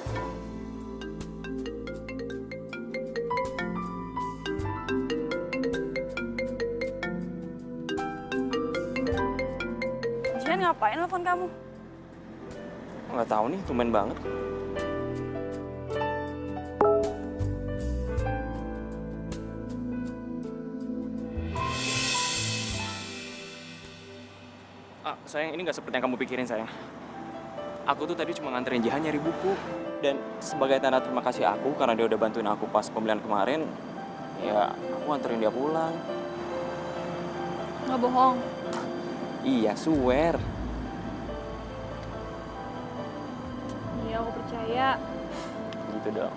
S11: Jian, ngapain telepon kamu?
S14: Nggak tahu nih, tumben banget. Sayang, ini nggak seperti yang kamu pikirin, sayang. Aku tuh tadi cuma nganterin Jihan nyari buku. Dan sebagai tanda terima kasih aku karena dia udah bantuin aku pas pembelian kemarin, ya aku nganterin dia pulang.
S11: Nggak bohong.
S14: Iya, swear.
S11: Iya, aku percaya.
S14: Gitu dong.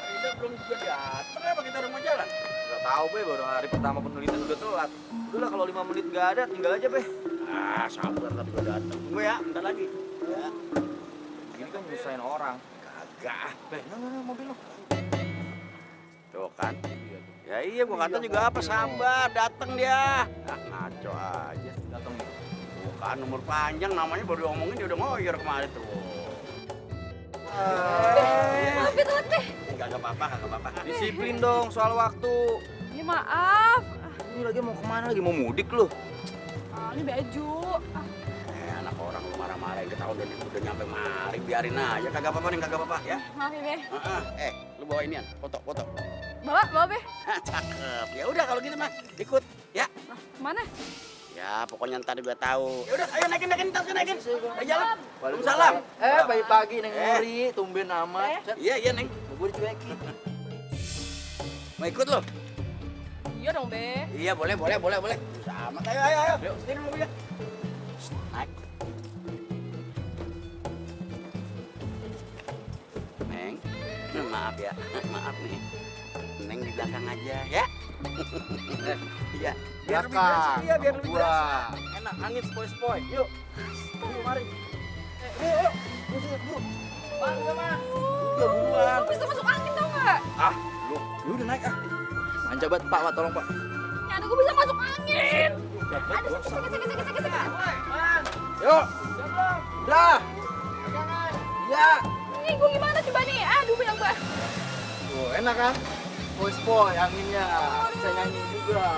S7: Arinda belum juga datang, apa kita udah mau jalan?
S8: Gak tau be, baru hari pertama penelitian udah telat. Udah lah kalau 5 menit gak ada, tinggal aja be.
S7: Sabar tadi udah datang. Tunggu ya, bentar lagi. Ya.
S8: Gini kan nyusahin orang.
S7: Kagak.
S8: Nah, mobil lo.
S7: Tuh kan. Ya iya, gua kata juga apa, sabar, datang dia. Ngaco aja.
S8: Datang nih.
S7: Tuh kan, nomor panjang namanya baru diomongin dia udah ngoyor kemarin tuh.
S11: Maaf ya, telat deh.
S7: Kagak apa-apa.
S8: Disiplin dong soal waktu.
S11: Ya maaf.
S8: Ini lagi mau kemana lagi? Mau mudik lo?
S11: Ini baju.
S7: Anak orang lu marah-marah, kita udah nyampe mari, biarin aja. Kagak apa-apa ya.
S11: Maaf ya, Be.
S7: Lu bawa inian, foto.
S11: Bawa, Be.
S7: Cakep. Ya udah kalau gitu mah ikut ya.
S11: Mana?
S7: Ya pokoknya ntar juga tahu. Ya udah, ayo naikin, naikin. Ayo jalan. Waalaikumsalam.
S13: Pagi-pagi Neng Nuri, tumben amat.
S7: Iya, Neng.
S13: Gue dicuekin.
S7: Mau ikut lo?
S11: Iya dong, Be.
S7: Iya, boleh. Sama. Ayo. Yuk, sini mobilnya. Naik. Neng, maaf ya. Maaf nih. Neng di belakang aja ya. Iya. Biar lebih berasa. Iya, biar lebih berasa.
S8: Enak, angin sepoi-sepoi. Yuk.
S13: Man, udah man. Udah buruan.
S11: Aku bisa masuk angin tau nggak?
S13: Ah, lu udah naik ah. Manja banget Pak, tolong Pak.
S11: Ya aduh, gue bisa masuk angin. Aduh, sakit.
S13: Yuk. Udah. Ya.
S11: Nih, gue gimana coba nih? Aduh, bilang gue.
S13: Tuh, enak kan? Spoy anginnya. Bisa nyanyi juga.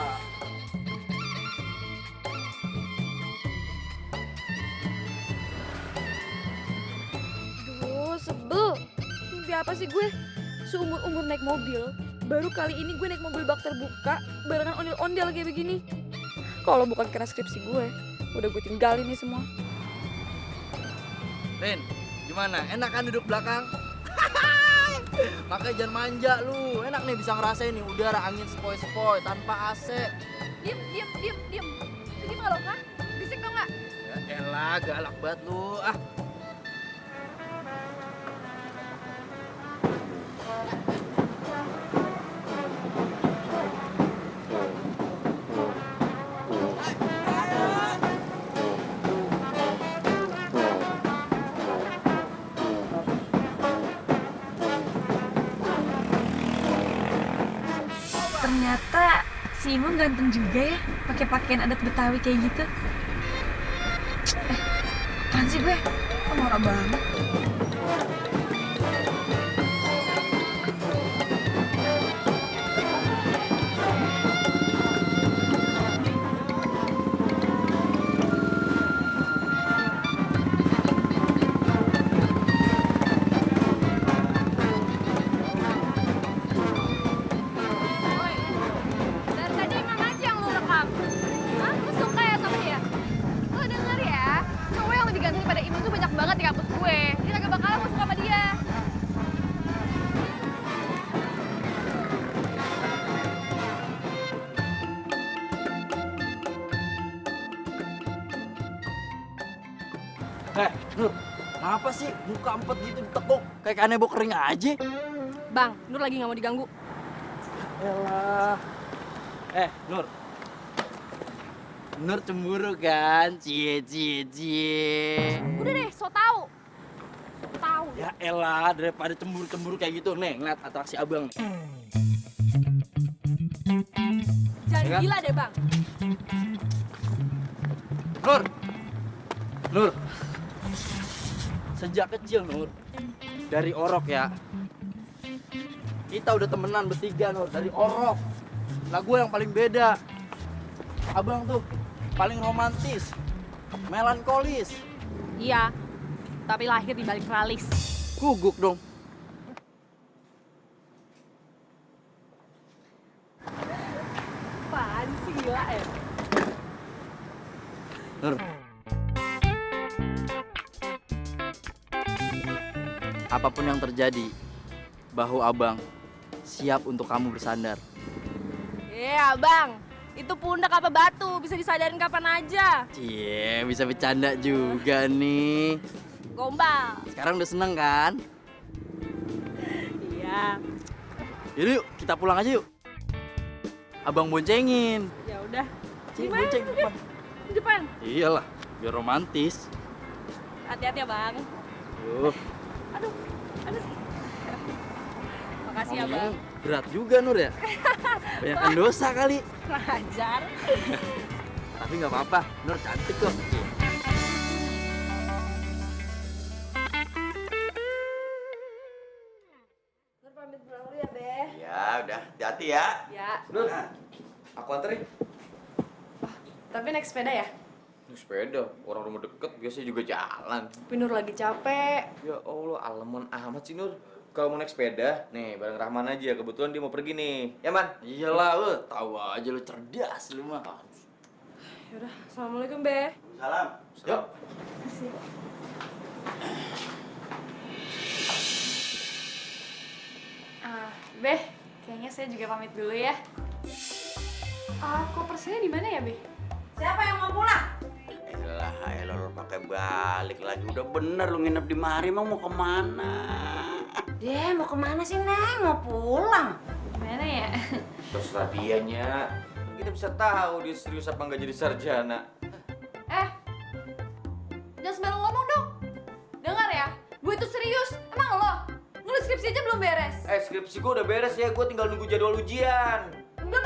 S2: Aduh, sebel. Mimpi apa sih gue? Seumur-umur naik mobil, baru kali ini gue naik mobil bak terbuka, barengan ondel-ondel kayak begini. Kalau bukan karena skripsi gue, udah gue tinggalin nih semua.
S13: Rin, gimana? Enak kan duduk belakang? Makanya jangan manja lu. Enak nih bisa ngerasain nih udara angin sepoi-sepoi tanpa AC.
S11: Diem. Jadi malu kan? Bisik dong nggak?
S13: Ya elah, galak banget lu. Ah.
S2: Ternyata si Imam ganteng juga ya, pakai pakaian adat Betawi kayak gitu. Apaan sih gue? Kok norak banget?
S11: Dari tadi emang aja yang lu rekam. Hah? Lu suka ya sama dia? Lu denger ya, cowok yang lebih ganteng daripada Ibu tuh banyak banget di kampus gue. Dia kagak bakalan mau suka sama dia.
S13: Nur, kenapa sih muka empet gitu ditekuk? Kayak kanebo kering aja.
S11: Bang, Nur lagi nggak mau diganggu.
S13: Elah. Nur. Nur cemburu kan? Cie.
S11: Udah deh, so tau. Tahu.
S13: Ya elah, daripada cemburu-cemburu kayak gitu. Nih, ngeliat atraksi abang nih.
S11: Jangan
S13: Ya kan?
S11: gila deh, Bang.
S13: Nur. Sejak kecil, Nur. Dari Orok ya. Kita udah temenan bertiga, Nur. Dari Orok. Lah gue yang paling beda. Abang tuh paling romantis. Melankolis.
S11: Iya, tapi lahir di balik tralis.
S13: Guguk dong.
S11: Apaan sih gila ya?
S13: Nur. Apapun yang terjadi, bahu abang siap untuk kamu bersandar.
S11: Bang. Itu pundak apa batu, bisa disadarin kapan aja.
S13: Cie, bisa bercanda juga nih.
S11: Gombal.
S13: Sekarang udah seneng kan?
S11: Iya.
S13: Yaudah yuk, kita pulang aja yuk. Abang boncengin.
S11: Ya udah.
S13: Cing,
S11: Gimana
S13: bonceng
S11: tuh,
S13: depan.
S11: Di depan.
S13: Iyalah, biar romantis.
S11: Hati-hati ya, Bang.
S13: Yuh.
S11: Aduh. Makasih ya, Bang.
S13: Berat juga Nur ya. Banyakan dosa kali.
S11: Ngajar.
S13: Tapi nggak apa-apa, Nur cantik kok.
S3: Nur pamit pulang dulu ya, Be.
S7: Ya udah, hati-hati ya.
S3: Ya.
S8: Nur, aku anterin.
S3: Tapi naik sepeda ya?
S8: Naik sepeda, orang rumah deket biasanya juga jalan.
S3: Tapi Nur lagi capek.
S8: Ya Allah, alemon amat sih Nur. Kalau mau naik sepeda, nih bareng Rahman aja. Kebetulan dia mau pergi nih. Ya, Man?
S13: Iyalah, tahu aja lu cerdas lu mah.
S3: Yaudah, assalamualaikum, Be.
S7: Salam.
S8: Yuk.
S3: Makasih. Be, kayaknya saya juga pamit dulu ya. Kopersnya di mana ya, Be? Siapa yang mau pulang?
S7: Elah, lu pakai balik lagi. Udah bener lu nginep di mari, emang mau kemana?
S1: Dia mau kemana sih, Neng? Mau pulang.
S3: Gimana ya?
S8: Terserah dianya. Kita bisa tahu dia serius apa nggak jadi sarjana.
S11: Jangan sembarang ngomong dong. Dengar ya, gue
S2: skripsi aja belum beres.
S8: Skripsi gue udah beres ya, gue tinggal nunggu jadwal ujian.
S2: Udah.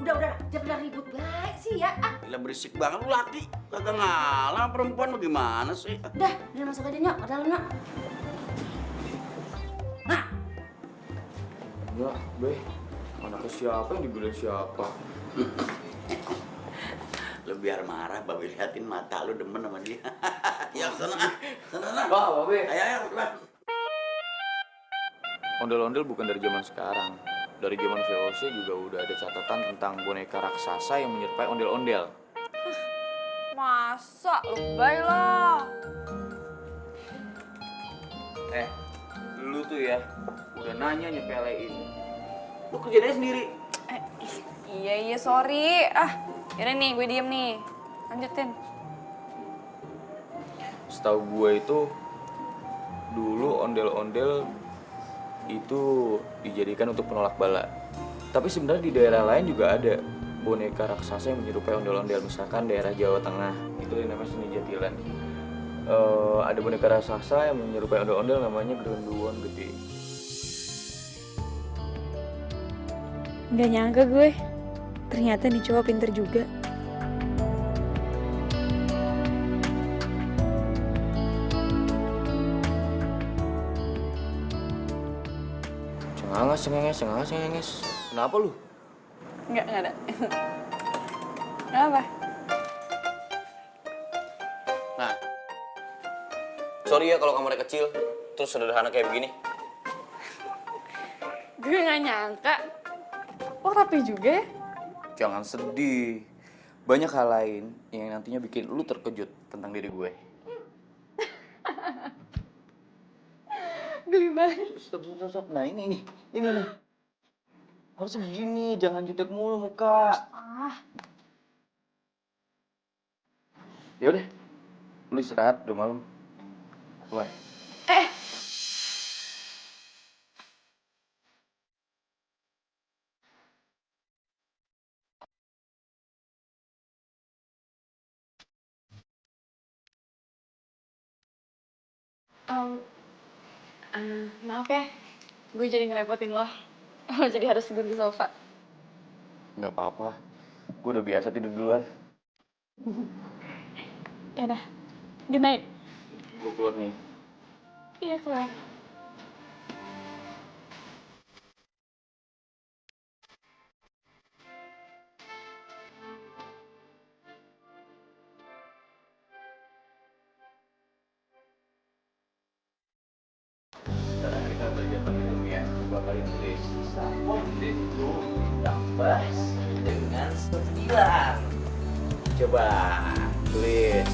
S3: Udah, jangan ribut baik sih ya.
S7: Gila berisik banget lu laki. Kagak ngalah perempuan bagaimana sih?
S3: Udah masuk aja nyok, ke dalam nyok. Nah,
S8: Enggak, Be. Anaknya siapa yang dibilang siapa?
S7: Lu biar marah, Babe liatin mata lu demen sama dia. Ya sana.
S8: Wah, Babe.
S7: Ayo, cepat.
S8: Ondel-ondel bukan dari zaman sekarang. Dari zaman VOC juga udah ada catatan tentang boneka raksasa yang menyerupai ondel-ondel.
S2: Masa lebay lah.
S8: Lu tuh ya udah nanya nyepelein. Lu kerjain aja sendiri.
S2: Iya, sorry. Yaudah nih, gue diem nih. Lanjutin.
S8: Setahu gue itu dulu ondel-ondel itu dijadikan untuk penolak bala. Tapi sebenarnya di daerah lain juga ada boneka raksasa yang menyerupai ondel-ondel. Misalkan daerah Jawa Tengah, itu yang namanya seni jatilan. Ada boneka raksasa yang menyerupai ondel-ondel namanya Genderuwo Gede.
S12: Nggak nyangka gue, ternyata nih cowok pinter juga.
S8: Cengenges. Kenapa lu?
S2: Nggak ada. Nggak apa.
S8: Nah, sorry ya kalau kamarnya kecil, terus sederhana kayak begini.
S2: Gue nggak nyangka. Oh, rapi juga ya?
S8: Jangan sedih. Banyak hal lain yang nantinya bikin lu terkejut tentang diri gue.
S2: Geli banget.
S8: Stop. Nah ini nih. Harus begini, jangan jutek mulu muka. Ya udah, lu istirahat, udah malam. Bye.
S2: Maaf ya, gue jadi ngerepotin lo. Lo jadi harus tidur di sofa.
S8: Nggak apa-apa, gue udah biasa tidur duluan.
S2: Yaudah, good night.
S8: Gue keluar nih.
S2: Iya, keluar.
S8: Sekarang kita belajar minum ya. Coba kalian tulis sabun itu ditambah dengan setilan. Coba tulis.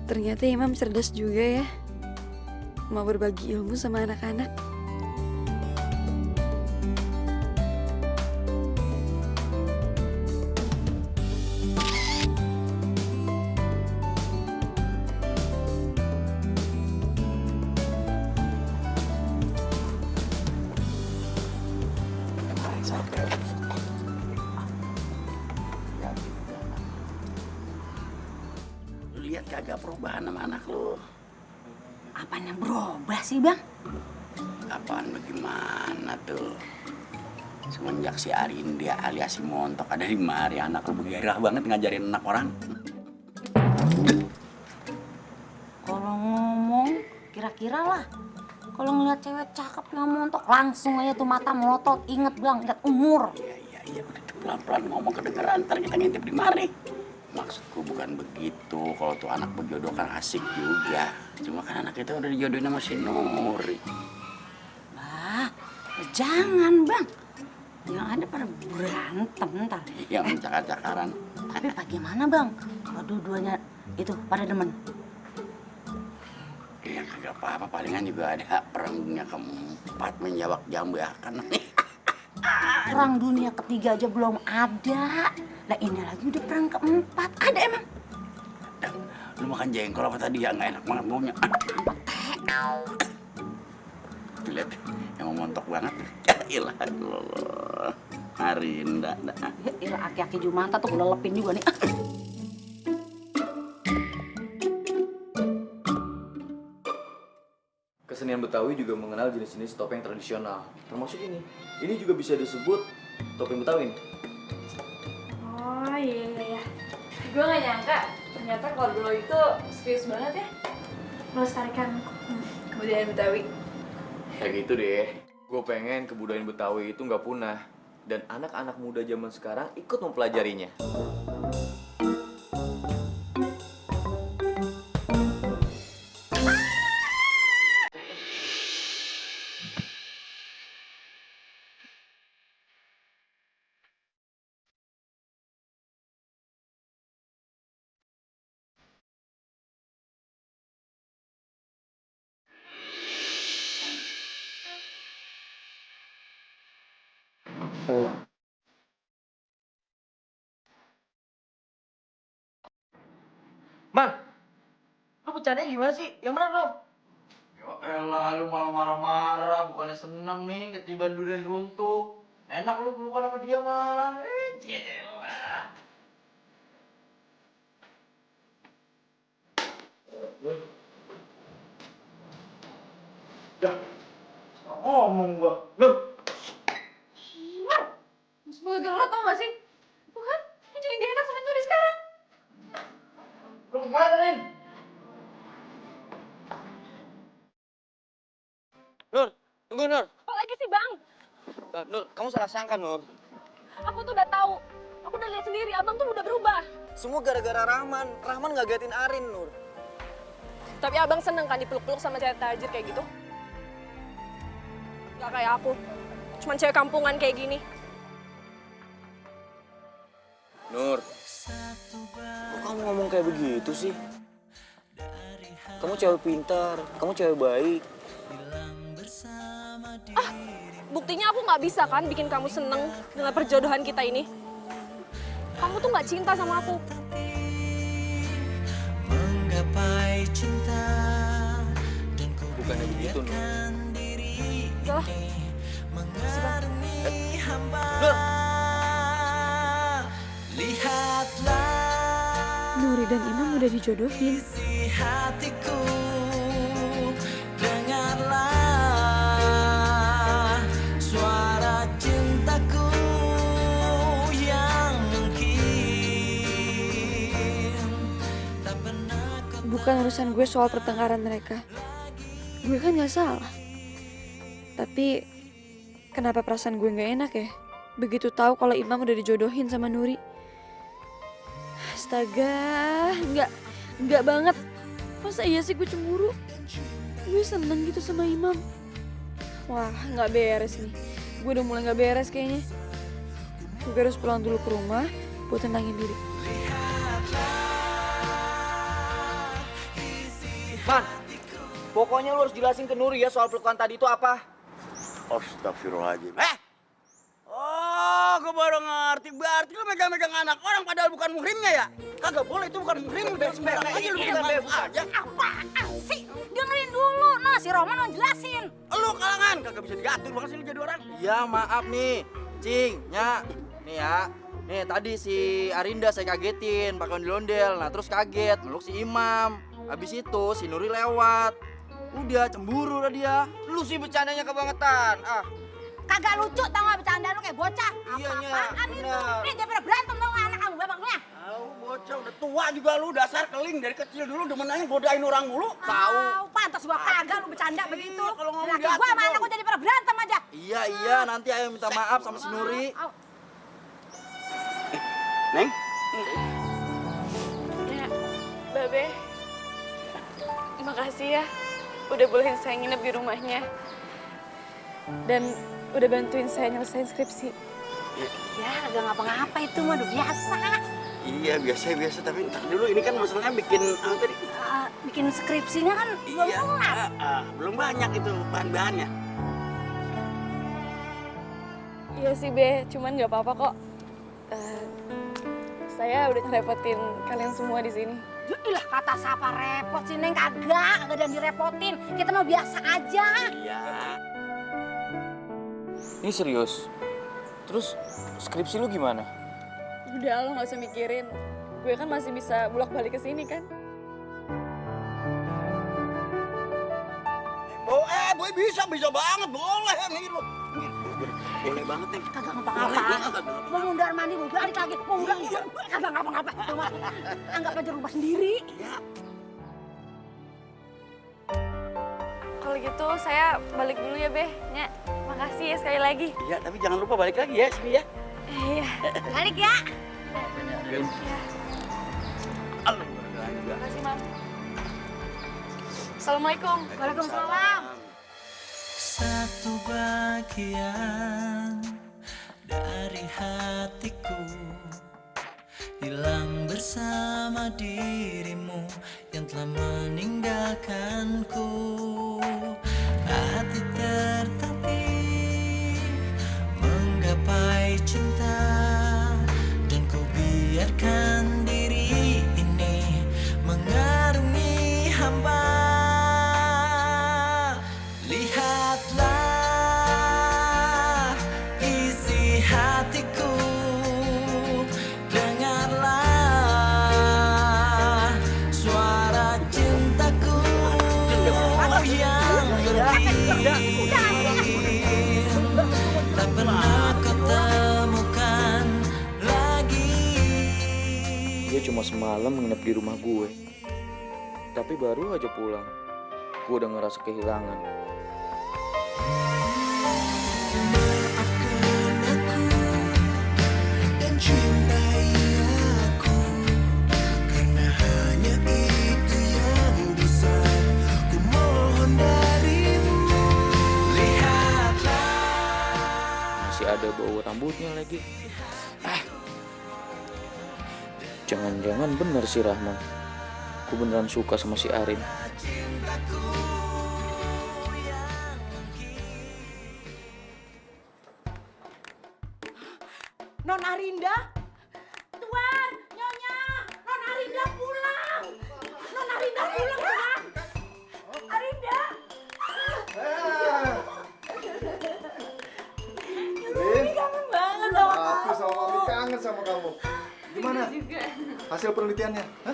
S2: Ternyata Imam cerdas juga ya. Mau berbagi ilmu sama anak-anak.
S7: Lu lihat kagak perubahan sama anak lu?
S3: Apaan yang berubah sih, Bang?
S7: Apaan bagaimana tuh? Semenjak si Arindia alias si Montok ada di mari, anak lu bergairah banget ngajarin anak orang.
S3: Kalau ngomong, kira-kira lah. Kalau ngeliat cewek cakep yang montok, langsung aja tuh mata melotot. Ingat, Bang, lihat umur.
S7: Iya, udah tuh pelan-pelan ngomong kedengeran, ntar kita ngintip di mari. Maksudku bukan begitu, kalau tuh anak berjodoh kan asik juga. Cuma kan anak kita udah dijodohin sama si Nuri.
S3: Bah, jangan, Bang. Yang ada pada berantem ntar.
S7: Yang mencakar-cakaran.
S3: Tapi bagaimana, Bang? Kalau dua-duanya itu pada demen.
S7: Ya kagak apa-apa, palingan juga ada perang dunia keempat menjawab jambakan.
S3: Perang dunia ketiga aja belum ada. Lah ini lagi udah perang keempat. Ada emang?
S7: Lu makan jengkol apa tadi ya? Nggak enak banget baunya. Lihat, emang montok banget. Ya ilah, Allah. Arinda.
S3: Ira aki-aki Jumanta tuh udah lepin juga nih.
S8: Kesenian Betawi juga mengenal jenis-jenis topeng tradisional, termasuk ini. Ini juga bisa disebut topeng Betawi.
S11: Oh iya. Gue gak nyangka ternyata kalau dulu itu serius banget ya melestarikan kebudayaan Betawi.
S8: Ya gitu deh. Gue pengen kebudayaan Betawi itu nggak punah dan anak-anak muda zaman sekarang ikut mempelajarinya.
S13: Man, lu bercandanya gimana sih? Yang bener dong.
S6: Ya elah, lu malah marah-marah, bukannya seneng nih ketiban durian runtuh. Enak lu pelukan sama dia malah. Jelah. Dah, ngomong gua. Lu.
S11: Sebagai lo tau gak sih? Bukan, ini jadi gak enak sama Nuri sekarang.
S6: Lu kemana, Rin?
S13: Nur, tunggu Nur.
S11: Apa lagi sih bang?
S13: Nur, kamu salah sangka Nur.
S11: Aku tuh udah tahu. Aku udah lihat sendiri, abang tuh udah berubah.
S13: Semua gara-gara Rahman. Rahman ngagetin Arin Nur.
S11: Tapi abang seneng kan dipeluk-peluk sama cewek tajir kayak gitu? Gak kayak aku. Cuman cewek kampungan kayak gini.
S8: Nur, kok kamu ngomong kayak begitu sih? Kamu cewek pintar, kamu cewek baik.
S11: Buktinya aku nggak bisa kan bikin kamu seneng dengan perjodohan kita ini. Kamu tuh nggak cinta sama aku.
S10: Menggapai cinta dan ku
S8: Bukannya begitu, Nur.
S11: Udah lah.
S10: mengarungi hamba. Lihatlah
S2: Nuri dan Imam udah dijodohin.
S10: isi hatiku, dengarlah suara cintaku yang mungkin tak pernah kau.
S2: Bukan urusan gue soal pertengkaran mereka. Gue kan gak salah. Tapi kenapa perasaan gue gak enak ya? Begitu tahu kalau Imam udah dijodohin sama Nuri. Astaga, enggak banget. Masa iya sih gue cemburu? Gue seneng gitu sama Imam. Wah, nggak beres nih. Gue udah mulai nggak beres kayaknya. Gue harus pulang dulu ke rumah buat tenangin diri.
S13: Man, pokoknya lu harus jelasin ke Nuri ya soal pelukan tadi itu apa.
S7: Astagfirullahaladzim.
S6: Oh, gue baru ngerti. Berarti lu megang-megang anak orang padahal bukan muhrimnya ya? Kagak boleh, itu bukan muhrim. Lu sembarang aja, lu bilang bebas aja.
S3: Apaan sih? Dengerin dulu. Nah, si Roman mau jelasin.
S6: Lu kalangan, kagak bisa diatur banget sih lu jadi orang.
S13: Ya maaf nih, Cing, Nya. Nih ya, nih tadi si Arinda saya kagetin pakai ondel-ondel. Nah terus kaget, meluk si Imam. Habis itu si Nuri lewat. Udah cemburu lah dia. Lu sih bercandanya kebangetan. Ah,
S3: Kagak lucu tau gak bercanda lu kayak bocah.
S13: Iya, Nya,
S3: Apa-apaan itu?
S13: bener.
S3: Nih daripada berantem tau gak anak kamu babaknya.
S6: Tahu bocah udah tua juga lu, dasar keling dari kecil dulu demenannya godain orang mulu.
S3: Tahu, pantas gua kagak lu bercanda begitu.
S6: kalau ngomong
S3: Laki
S6: diatur
S3: gua sama
S6: dong.
S3: anak gua jadi pada berantem aja.
S13: iya, nanti ayo minta maaf sama si Nuri.
S6: Neng,
S11: Ya, Babe. Makasih ya. Udah bolehin saya nginep di rumahnya. Dan udah bantuin saya nyelesain skripsi.
S3: Ya, agak ngapa-ngapa itu mah udah biasa.
S7: Iya biasa tapi ntar dulu ini kan masalahnya bikin apa tadi?
S3: Bikin skripsinya kan belum
S7: Iya,
S3: kelar.
S7: belum banyak itu bahan-bahannya.
S11: Iya sih, Be. Cuman nggak apa-apa kok. Saya udah ngerepotin kalian semua di sini.
S3: Ilah kata siapa repot sih Neng, kagak ada yang direpotin. Kita mah biasa aja.
S7: Iya.
S8: Ini serius. Terus skripsi lu gimana?
S2: Udah, lo gak usah mikirin. Gue kan masih bisa bolak-balik ke sini kan.
S7: Boy bisa banget, boleh nih lu. Boleh banget nih.
S1: Kagak ngapa-ngapa. Mau mundar mandi, mau balik lagi, mau ulang. Kagak ngapa-ngapa. Cuma anggap aja rumah sendiri.
S11: Kalau gitu saya balik dulu ya, Be. Nya, makasih ya sekali lagi.
S6: Iya, tapi jangan lupa balik lagi ya sini ya.
S11: Iya.
S1: Balik ya.
S11: Terima kasih, Mam. Assalamualaikum.
S1: Waalaikumsalam.
S10: Satu bagian dari hatiku hilang bersama dirimu yang telah meninggalkanku. Hati tertatih menggapai cinta dan ku biarkan diri ini mengarungi hamba. Lihatlah isi hatiku, dengarlah suara cintaku yang berhenti. Tak pernah kau temukan lagi.
S8: Dia cuma semalam nginep di rumah gue. Tapi baru aja pulang, gue udah ngerasa kehilangan.
S10: Dan cintai aku, karena hanya itu yang bisa ku mohon darimu. Lihatlah.
S8: Masih ada bau rambutnya lagi. Jangan-jangan bener si Rahman. Gue beneran suka sama si Arin.
S1: Non Arinda? Tuan, Nyonya, Non Arinda pulang. Non Arinda pulang, Tuan. Arinda.
S4: Rin,
S1: Kangen banget sama
S4: aku sama Mami kangen sama kamu. Gimana hasil penelitiannya? Hah?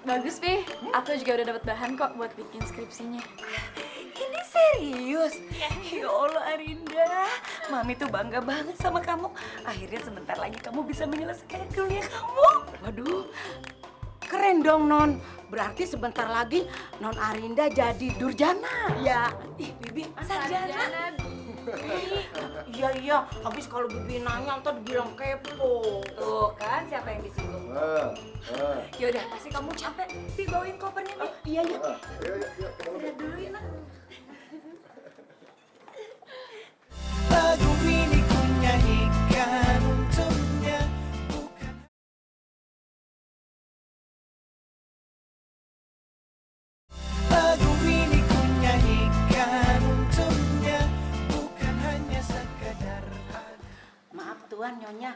S2: Bagus, Pi. Aku juga udah dapat bahan kok buat bikin skripsinya.
S3: Ini serius? Ya Allah Arinda, Mami tuh bangga banget sama kamu. Akhirnya sebentar lagi kamu bisa menyelesaikan kuliah kamu.
S1: Waduh, keren dong Non. Berarti sebentar lagi Non Arinda jadi durjana.
S3: Ya, ih Bibi, sarjana.
S1: Iya, habis kalau Bibi nanya ntar dibilang kepo.
S3: Tuh kan, siapa yang disinggung? Yaudah, pasti kamu capek. Bi, bawain kopernya, Bi.
S1: Iya.
S3: Lihat dulu ya, Nak.
S10: Lagu ini ku nyanyikan untuknya. Lagu ini ku nyanyikan untuknya, bukan hanya sekadar.
S1: Maaf Tuan, Nyonya.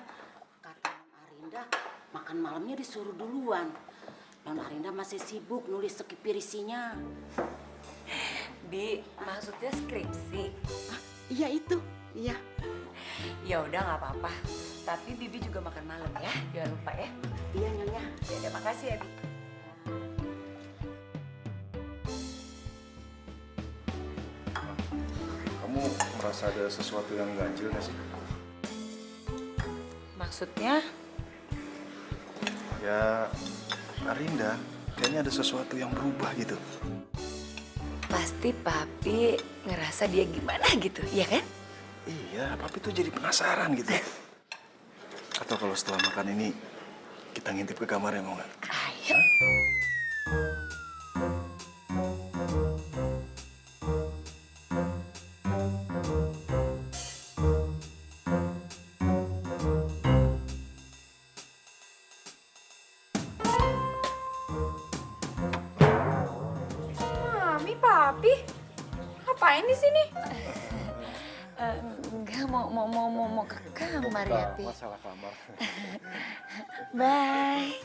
S1: Kata Non Arinda, makan malamnya disuruh duluan. Non Arinda masih sibuk nulis skripsinya.
S3: Bi, maksudnya skripsi.
S1: Iya itu, iya.
S3: Ya udah nggak apa-apa. Tapi Bibi juga makan malam ya, jangan lupa ya.
S1: Iya Nyonya.
S3: Ya udah, makasih ya, Bi.
S4: Kamu merasa ada sesuatu yang ganjil nggak sih?
S3: Maksudnya?
S4: Ya, Arinda, kayaknya ada sesuatu yang berubah gitu.
S3: Pasti Papi ngerasa dia gimana gitu, iya kan?
S4: Iya, Papi tuh jadi penasaran gitu. Atau kalau setelah makan ini, kita ngintip ke kamarnya mau nggak?
S3: Ayo.
S2: Mami, Papi, ngapain di sini?
S3: Enggak, mau ke kamar ya, Pi.
S4: Masalah kamar.
S3: Bye.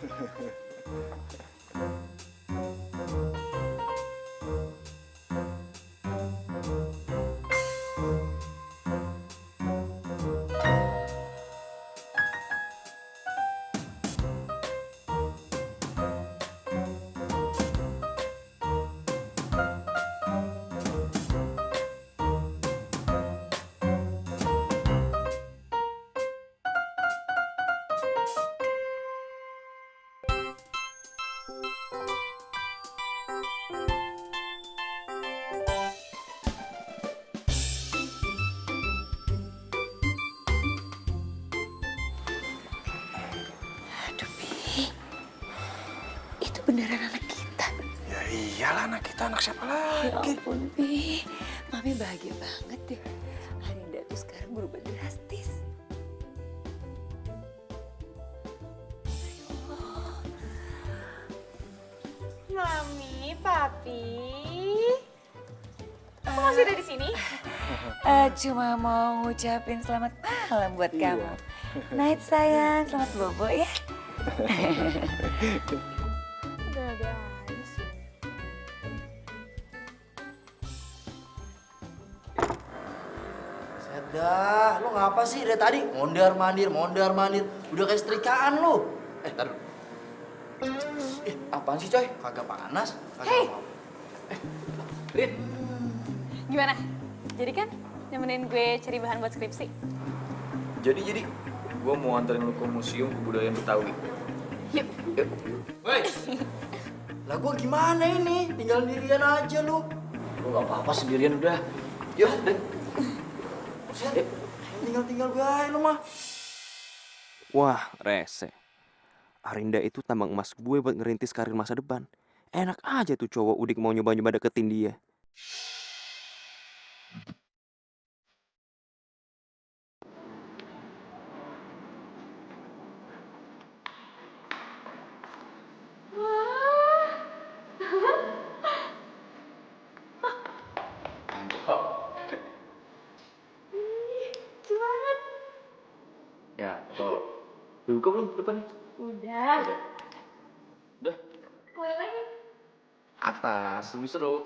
S3: beneran anak kita.
S4: Ya iyalah anak kita, anak siapa lagi?
S3: Ya ampun, Pi. Mami bahagia banget deh. Arinda tuh sekarang berubah drastis.
S11: Mami, Papi. Kamu masih ada di sini?
S3: Cuma mau ngucapin selamat malam buat kamu. Night sayang, selamat bobo ya.
S11: Udah ada aja sih.
S13: Sedah, lo ngapa sih dari tadi? Mondar-mandir. Udah kayak setrikaan lo. Tar dulu.
S8: Apaan sih coy?
S13: Kagak panas, kagak
S11: Hey.
S13: mau.
S8: Rin,
S11: Gimana? Jadi kan nemenin gue cari bahan buat skripsi?
S14: Jadi gue mau anterin lu ke Museum Kebudayaan Betawi.
S11: Yuk.
S14: Yuk.
S13: Woi, lah gua gimana ini? Tinggal sendirian aja lu.
S8: Lu gak apa-apa sendirian udah. Yuk, Rin.
S13: Buset, tinggal gue aja lu mah.
S14: Wah, rese. Arinda itu tambang emas gue buat ngerintis karir masa depan. Enak aja tuh cowok udik mau nyoba-nyoba deketin dia. Ya, tuh. Buka belum depan?
S11: Udah.
S14: Udah.
S11: Mulai lagi.
S14: Atas, lebih seru.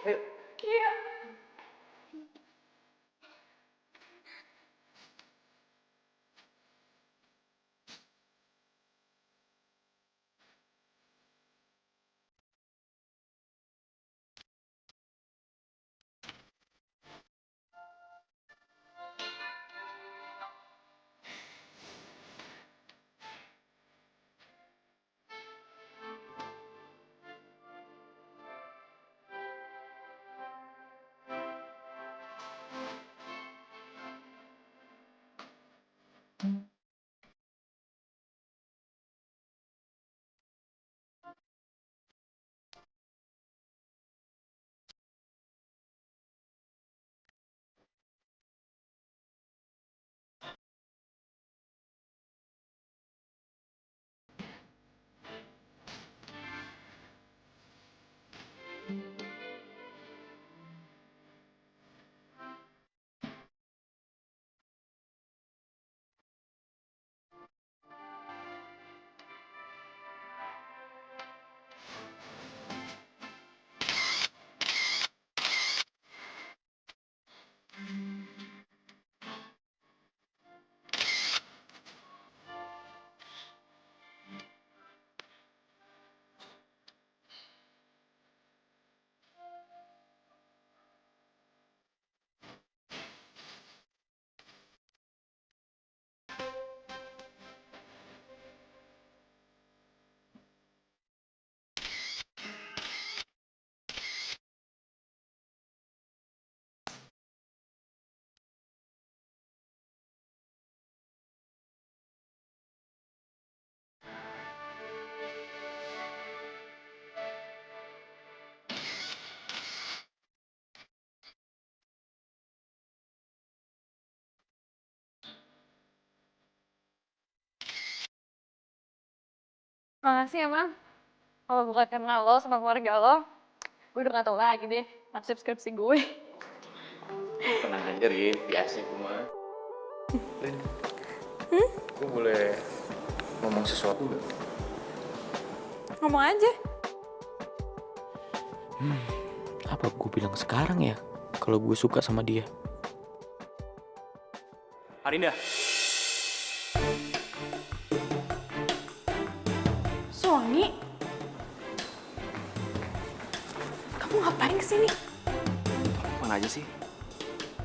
S14: Ayo.
S11: Iya. Makasih ya, Mam. Kalau bukan karena lo sama keluarga lo, gue udah gak tau lagi deh nasib skripsi gue.
S8: Tenang aja, Rin. Biasa gue mah. Rin, gue boleh ngomong sesuatu gak?
S11: Ngomong aja.
S14: Apa gue bilang sekarang ya kalau gue suka sama dia? Arinda.
S11: Sony, kamu ngapain kesini?
S14: Telepon aja sih.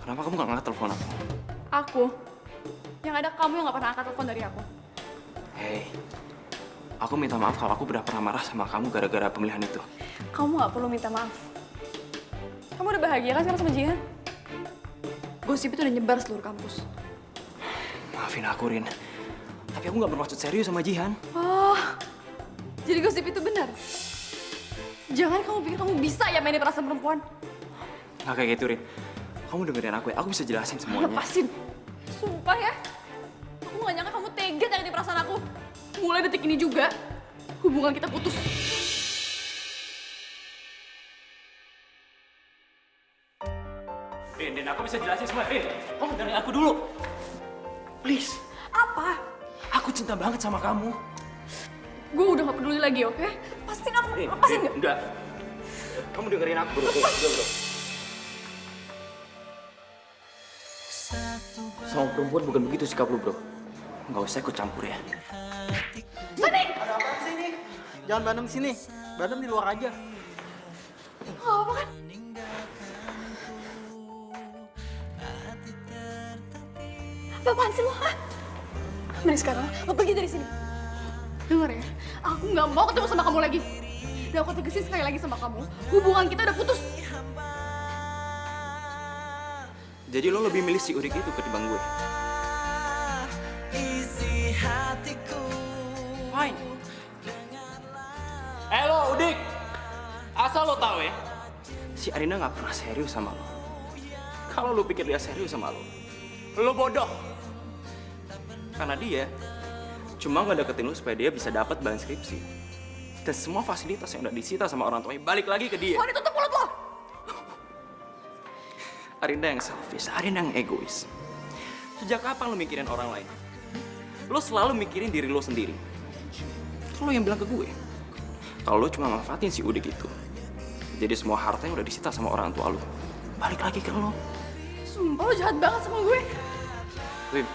S14: Kenapa kamu gak ngangkat telepon aku?
S11: Aku? Yang ada kamu yang gak pernah angkat telepon dari aku.
S14: Hei, aku minta maaf kalau aku udah pernah marah sama kamu gara-gara pemilihan itu.
S11: Kamu gak perlu minta maaf. Kamu udah bahagia kan sekarang sama Jihan? Gosip itu udah nyebar seluruh kampus.
S14: Maafin aku, Rin. Tapi aku gak bermaksud serius sama Jihan.
S11: Oh, Jadi gosip itu benar? Jangan kamu pikir kamu bisa ya mainin perasaan perempuan.
S14: Nggak kayak gitu, Rin. Kamu dengerin aku ya, aku bisa jelasin semuanya.
S11: Lepasin. Sumpah ya. Aku gak nyangka kamu tega nyakitin perasaan aku. Mulai detik ini juga, hubungan kita putus.
S14: Rin, aku bisa jelasin semua. Rin, kamu dengerin aku dulu. Please.
S11: Apa?
S14: Aku cinta banget sama kamu.
S11: Gue udah gak peduli lagi, oke? Pastiin aku,
S14: Rin,
S11: lepasin
S14: Rin,
S11: gak?
S14: enggak. Kamu dengerin aku, bro. Bro. Sama perempuan bukan begitu sikap lu, bro. Nggak usah ikut campur ya.
S11: Sani!
S13: Ada apa sih ini? Jangan berantem sini. Berantem di luar aja.
S11: Oh, apa kan? Apaan sih lo, ha? Mending sekarang lo pergi dari sini. Dengar ya, aku nggak mau ketemu sama kamu lagi. Dan aku tegesin sekali lagi sama kamu, hubungan kita udah putus.
S14: Jadi lo lebih milih si Udik itu ketimbang gue?
S10: Isi hatiku.
S14: Fine. Lo Udik, asal lo tahu ya, si Arinda nggak pernah serius sama lo. Kalau lo pikir dia serius sama lo bodoh. Karena dia cuma ngedeketin lo supaya dia bisa dapat bahan skripsi. Dan semua fasilitas yang udah disita sama orang tuanya balik lagi ke dia.
S11: Sony, tutup mulut lo!
S14: Arinda yang selfish, Arinda yang egois. Sejak kapan lo mikirin orang lain? Lo selalu mikirin diri lo sendiri. Lo yang bilang ke gue, kalau lo cuma manfaatin si Udik itu, jadi semua harta yang udah disita sama orang tua lo balik lagi ke lo.
S11: Sumpah lo jahat banget sama gue.
S14: Rin,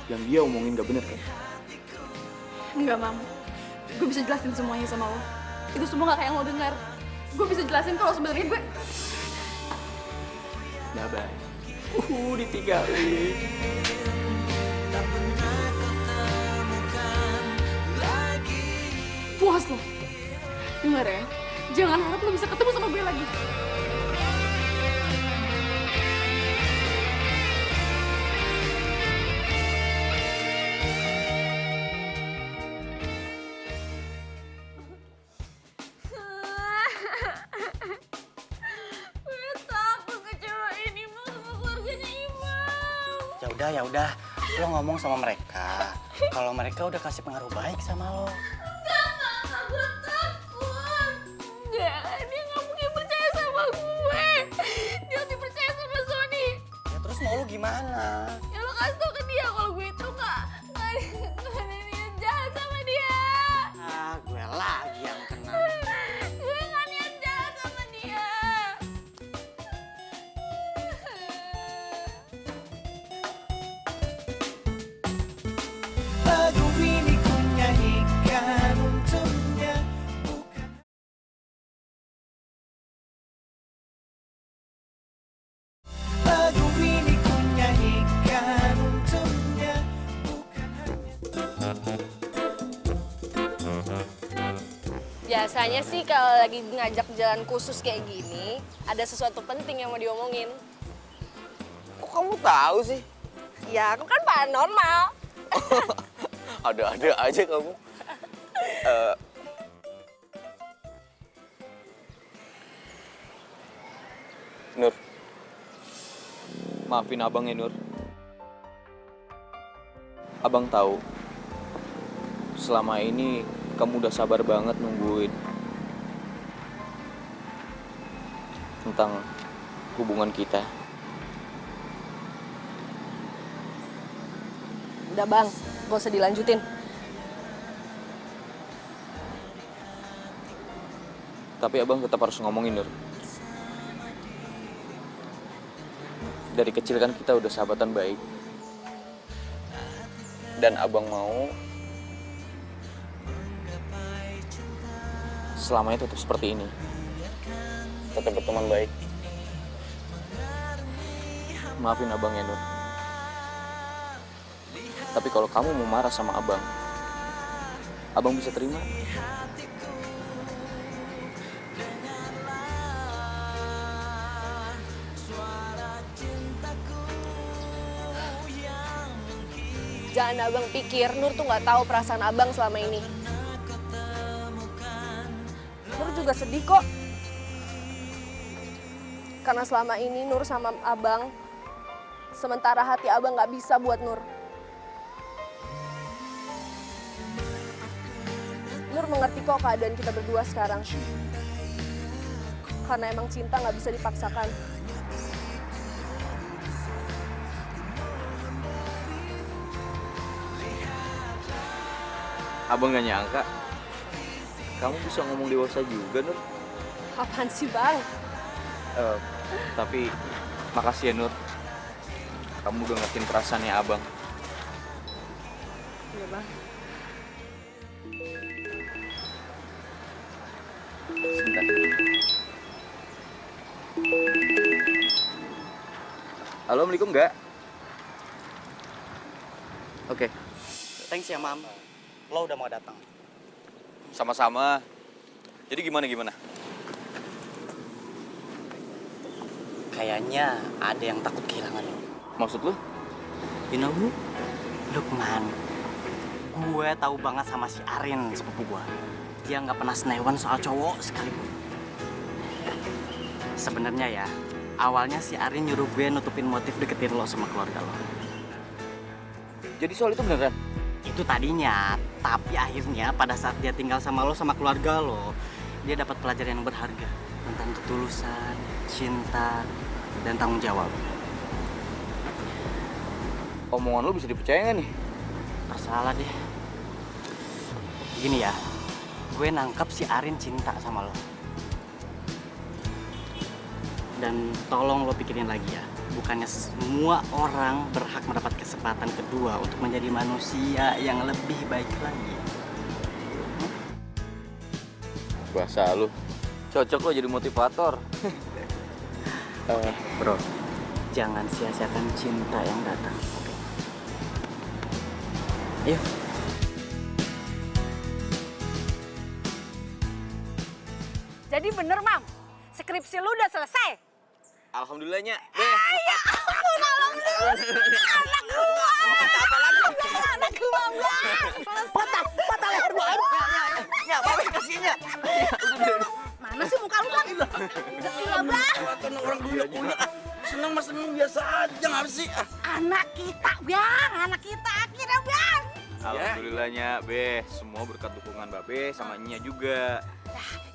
S14: yang dia omongin gak bener kan?
S11: Enggak, Mam. Gue bisa jelasin semuanya sama lo. Itu semua gak kayak yang lo dengar. Gue bisa jelasin kalau sebenarnya gue...
S14: Bye-bye. Ditinggalin.
S11: Puas lo. Dengar ya, jangan harap lo bisa ketemu sama gue lagi.
S6: Ya udah, lo ngomong sama mereka. Kalau mereka udah kasih pengaruh baik sama lo.
S11: Enggak, gue takut. Enggak, dia nggak mungkin percaya sama gue. Dia lebih percaya sama Sony.
S6: Ya terus mau lo gimana?
S11: Ya lo kasih tau ke dia kalau gue itu nggak ada niat jahat sama dia.
S6: Ah, gue lagi yang kena.
S11: Gue nggak niat jahat sama dia.
S10: Lagu ini ku nyanyikan untuknya. Lagu ini ku nyanyikan untuknya. Bukan hanya.
S15: Biasanya sih kalau lagi ngajak jalan khusus kayak gini, ada sesuatu penting yang mau diomongin.
S8: Kok kamu tahu sih?
S15: Ya, aku kan paranormal.
S8: Ada-ada aja kamu. Nur, maafin abang ya Nur. Abang tahu, selama ini kamu udah sabar banget nungguin tentang hubungan kita.
S15: Udah bang, gak usah dilanjutin.
S8: Tapi abang tetap harus ngomongin Nur. Dari kecil kan kita udah sahabatan baik. Dan abang mau selamanya tetap seperti ini. Tetap berteman baik. Maafin abang ya Nur. Tapi kalau kamu mau marah sama abang, abang bisa terima.
S15: Jangan abang pikir Nur tuh nggak tahu perasaan abang selama ini. Nur juga sedih kok. Karena selama ini Nur sama abang, sementara hati abang gak bisa buat Nur. Nur mengerti kok keadaan kita berdua sekarang. Karena emang cinta gak bisa dipaksakan.
S8: Abang gak nyangka kamu bisa ngomong dewasa juga, Nur.
S15: Apaan sih bang?
S8: Tapi makasih ya, Nur. Kamu udah ngertiin perasaannya abang.
S15: Iya bang.
S8: Sebentar. Halo, Assalamualaikum nggak? Oke.
S6: Thanks ya, Mam. Lo udah mau datang.
S14: Sama-sama. Jadi gimana?
S6: Kayaknya ada yang takut kehilangan lo.
S8: Maksud lu?
S6: You know who? Lukman. Gue tahu banget sama si Arin, sepupu gue. Dia nggak pernah senewan soal cowok sekalipun. Sebenarnya ya, awalnya si Arin nyuruh gue nutupin motif deketin lo sama keluarga lo.
S8: Jadi soal itu beneran?
S6: Itu tadinya, tapi akhirnya pada saat dia tinggal sama lo sama keluarga lo, dia dapat pelajaran yang berharga tentang ketulusan, cinta, dan tanggung jawab.
S8: Omongan lo bisa dipercaya nggak nih?
S6: Tersalah deh. Gini ya, gue nangkep si Arin cinta sama lo. Dan tolong lo pikirin lagi ya, bukannya semua orang berhak mendapat kesempatan kedua untuk menjadi manusia yang lebih baik lagi.
S8: Bahasa lu cocok lo jadi motivator.
S6: Bro, jangan sia-siakan cinta yang datang. Oke? Ayo.
S3: Jadi bener, Mam. Skripsi lu udah selesai.
S14: Alhamdulillahnya.
S3: Ya ampun, alhamdulillah. Anak gua. Anak gua, Bang. Patah leher gua.
S7: Ya, Babe kasihnya.
S3: Mana sih muka lu, Bang? Iya, Bang.
S7: Buatan orang dulu punya. Seneng mas seneng biasa aja nggak sih?
S3: Anak kita, Bang. Anak kita akhirnya, Bang.
S14: Alhamdulillahnya, Be. Semua berkat dukungan Babe sama Nya juga.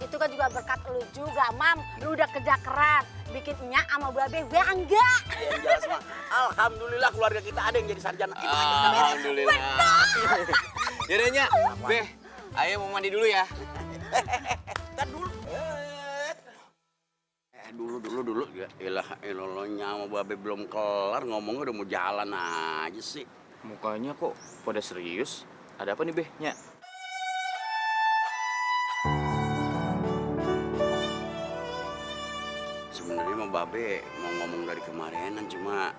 S3: Itu kan juga berkat lu juga, Mam. Lu udah kerja keras, bikin Nya sama Babe bangga.
S7: Yang jelas mah, alhamdulillah keluarga kita ada yang jadi sarjana. Itu aja udah beres.
S14: Alhamdulillah. Yaudah, Nya. Be, ayo mau mandi dulu ya.
S7: Kan dulu. Dulu. Ya ilah, Nya sama Babe belum kelar ngomongnya udah mau jalan aja sih.
S14: Mukanya kok pada serius? Ada apa nih, Be? Nya?
S7: Sebenarnya mah Babe mau ngomong dari kemarinan, cuma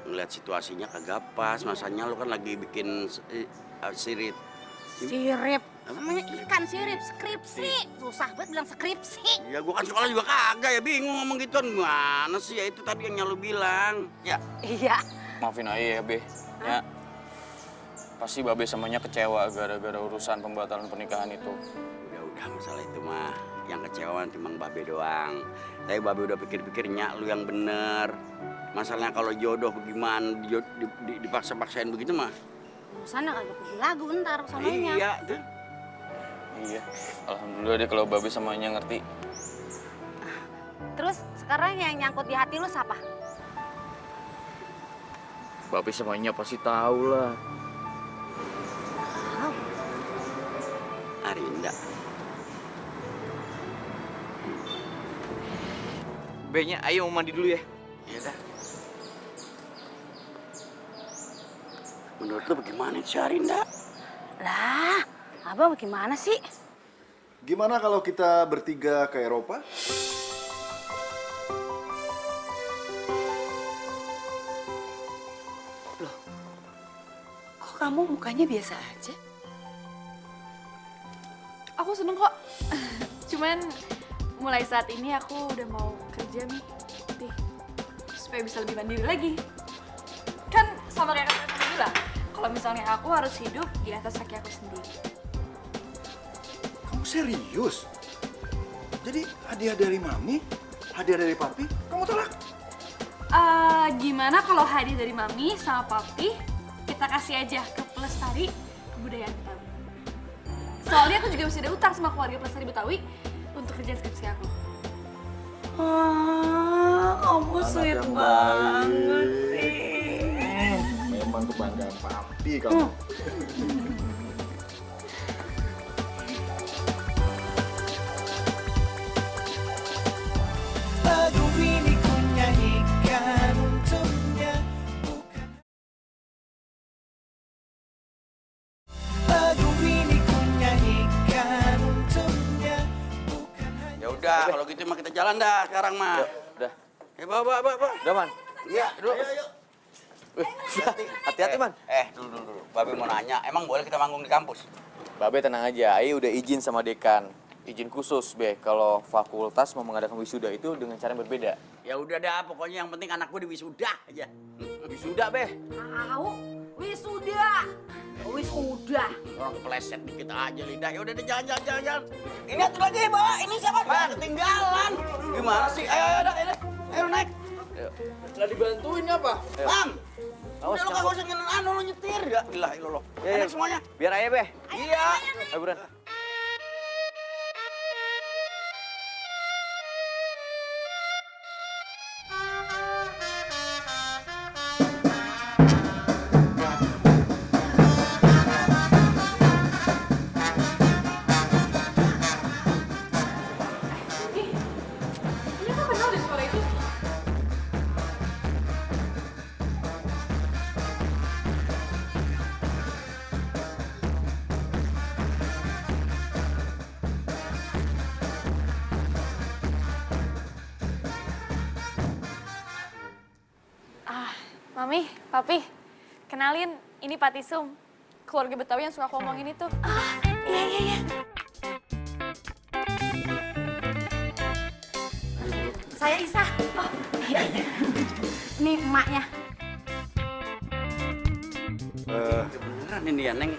S7: ngeliat situasinya kagak pas. Masanya lu kan lagi bikin sirip.
S3: Sirip? Namanya ikan sirip, skripsi. Susah banget bilang skripsi.
S7: Ya gua kan sekolah juga kagak ya, bingung ngomong gituan. Gimana sih, ya itu tadi yang lu bilang. Ya.
S3: Iya.
S14: Maafin aja ya, Be. Ya. Pasti Babe samanya kecewa gara-gara urusan pembatalan pernikahan itu.
S7: Udah masalah itu mah. Yang kecewa timbang Babe doang. Tapi Babe udah pikir-pikir Nya lu yang bener. Masalahnya kalau jodoh bagaimana dipaksa-paksain begitu mah.
S3: Sana kagak pergi lagu ntar sononya.
S7: Iya tuh.
S14: Iya. Alhamdulillah deh kalau Babe samanya ngerti.
S3: Terus sekarang yang nyangkut di hati lu siapa?
S14: Babe samanya pasti tahu lah.
S7: Arinda.
S14: Be-nya, ayo mau mandi dulu ya.
S7: Iya dah. Menurut lu bagaimana sih Arinda?
S3: Lah, Abang bagaimana sih?
S4: Gimana kalau kita bertiga ke Eropa?
S3: Loh, kok kamu mukanya biasa aja?
S2: Aku seneng kok. Cuman mulai saat ini aku udah mau kerja nih. Supaya bisa lebih mandiri lagi. Kan sama kayak kata kamu bilang, kalau misalnya aku harus hidup di atas kaki aku sendiri.
S4: Kamu serius? Jadi hadiah dari mami, hadiah dari papi, kamu tolak?
S11: Gimana kalau hadiah dari mami sama papi kita kasih aja ke pelestari kebudayaan Betawi. Soalnya aku juga masih ada utang sama keluarga pelestari Betawi untuk kerjaan skripsi aku.
S3: Kamu sweet banget sih.
S4: Memang kebanggaan papi kamu.
S10: Lagu ini ku nyanyikan untuknya, bukan. Lagu ini ku nyanyikan untuknya, bukan hanya.
S7: Ya udah, kalau gitu mah kita jalan dah sekarang mah.
S8: Udah.
S7: Ya, bawa.
S8: Udah, Man.
S7: Iya, dulu.
S8: Hati-hati, Man.
S7: Dulu. Babe mau nanya, emang boleh kita manggung di kampus?
S8: Babe tenang aja, Aye udah izin sama dekan. Izin khusus, Be, kalau fakultas mau mengadakan wisuda itu dengan cara yang berbeda.
S7: Ya udah dah, pokoknya yang penting anak gue di wisuda aja.
S8: Wisuda, Be.
S3: Tahu? Wisuda. Wisuda.
S7: Orang kepleset dikit aja lidah. Ya udah deh, jalan. Ini satu lagi, bawa. Ini siapa? Ketinggalan. Gimana sih? Ayo naik.
S13: Nggak dibantuin apa?
S7: Bang.
S8: Awas,
S7: Udah lo kagak usah lo nyetir. Ya, gila lo.
S8: Ya,
S7: Enak semuanya.
S8: Biar Aye, Be.
S7: Iya.
S8: Ayo, buruan.
S2: Ini aku kenal deh suara itu.
S11: Mami, Papi, kenalin ini Patisum, keluarga Betawi yang suka aku ngomongin itu.
S3: Iya. Saya Isa. Oh, iya. Ini emaknya.
S7: Beneran ini ya, Neng.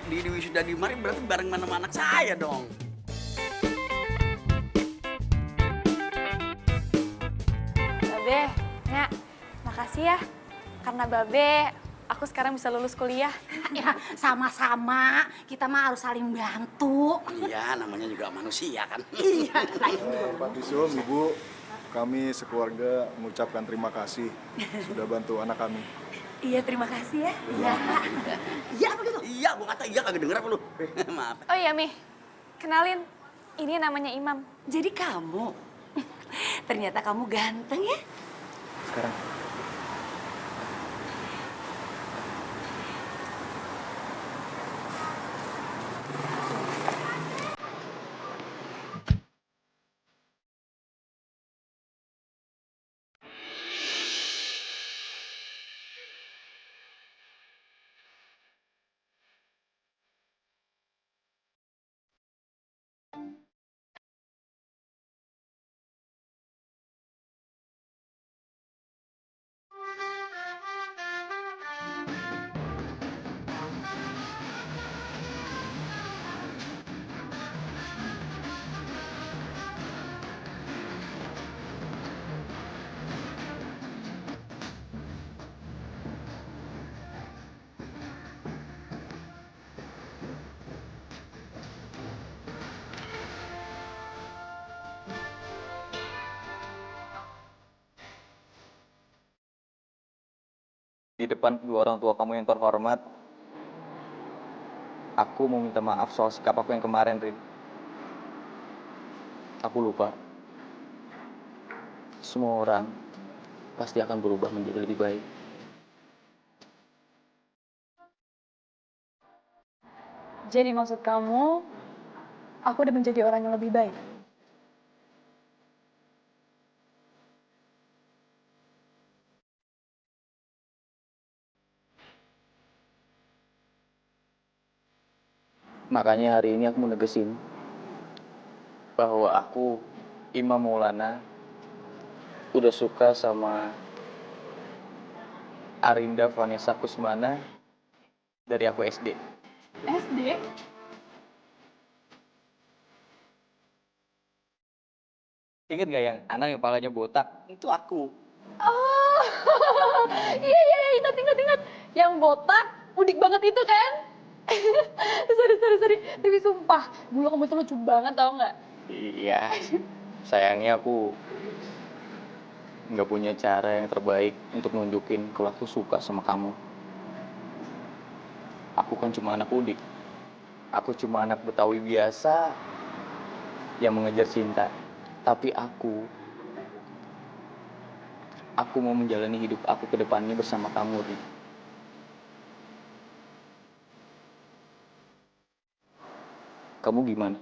S7: Di wisuda di mari berarti bareng sama anak saya dong.
S11: Babe, Nya, makasih ya. Karena Babe, aku sekarang bisa lulus kuliah.
S3: Ya, sama-sama. Kita mah harus saling bantu.
S7: Iya, namanya juga manusia kan.
S3: Iya.
S4: Pak Bisum, Ibu, kami sekeluarga mengucapkan terima kasih sudah bantu anak kami.
S3: Iya, terima kasih ya. Iya, begitu.
S7: Iya, gua kata iya kagak denger apa lu. Maaf.
S11: Oh iya, Mi. Kenalin, ini namanya Imam.
S3: Jadi kamu, ternyata kamu ganteng ya.
S8: Sekarang. Di depan kedua orang tua kamu yang terhormat, aku mau minta maaf soal sikap aku yang kemarin, Rin. Aku lupa. Semua orang pasti akan berubah menjadi lebih baik.
S2: Jadi maksud kamu, aku udah menjadi orang yang lebih baik?
S8: Makanya hari ini aku mau negesin bahwa aku, Imam Maulana, udah suka sama Arinda Vanessa Kusmana dari aku SD.
S2: SD?
S8: Ingat gak yang anak yang palanya botak? Itu aku.
S11: Oh, iya, ingat. Yang botak, udik banget itu kan? Sorry. Tapi sumpah, dulu kamu tuh lucu banget tau nggak?
S8: Iya, sayangnya aku nggak punya cara yang terbaik untuk nunjukin kalau aku suka sama kamu. Aku kan cuma anak udik. Aku cuma anak Betawi biasa yang mengejar cinta. Tapi aku mau menjalani hidup aku ke depannya bersama kamu, Ri. Kamu gimana?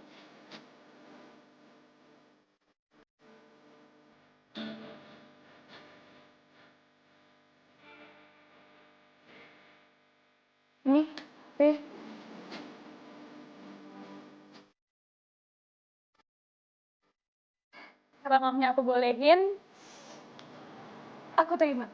S11: Nih, Pi. Karena mamanya aku bolehin, aku terima.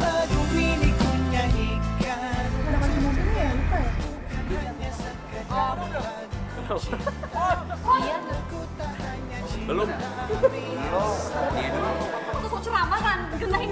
S10: Lagu ini ku nyanyikan.
S14: Belum.
S11: Aku ceramah kan, gendahin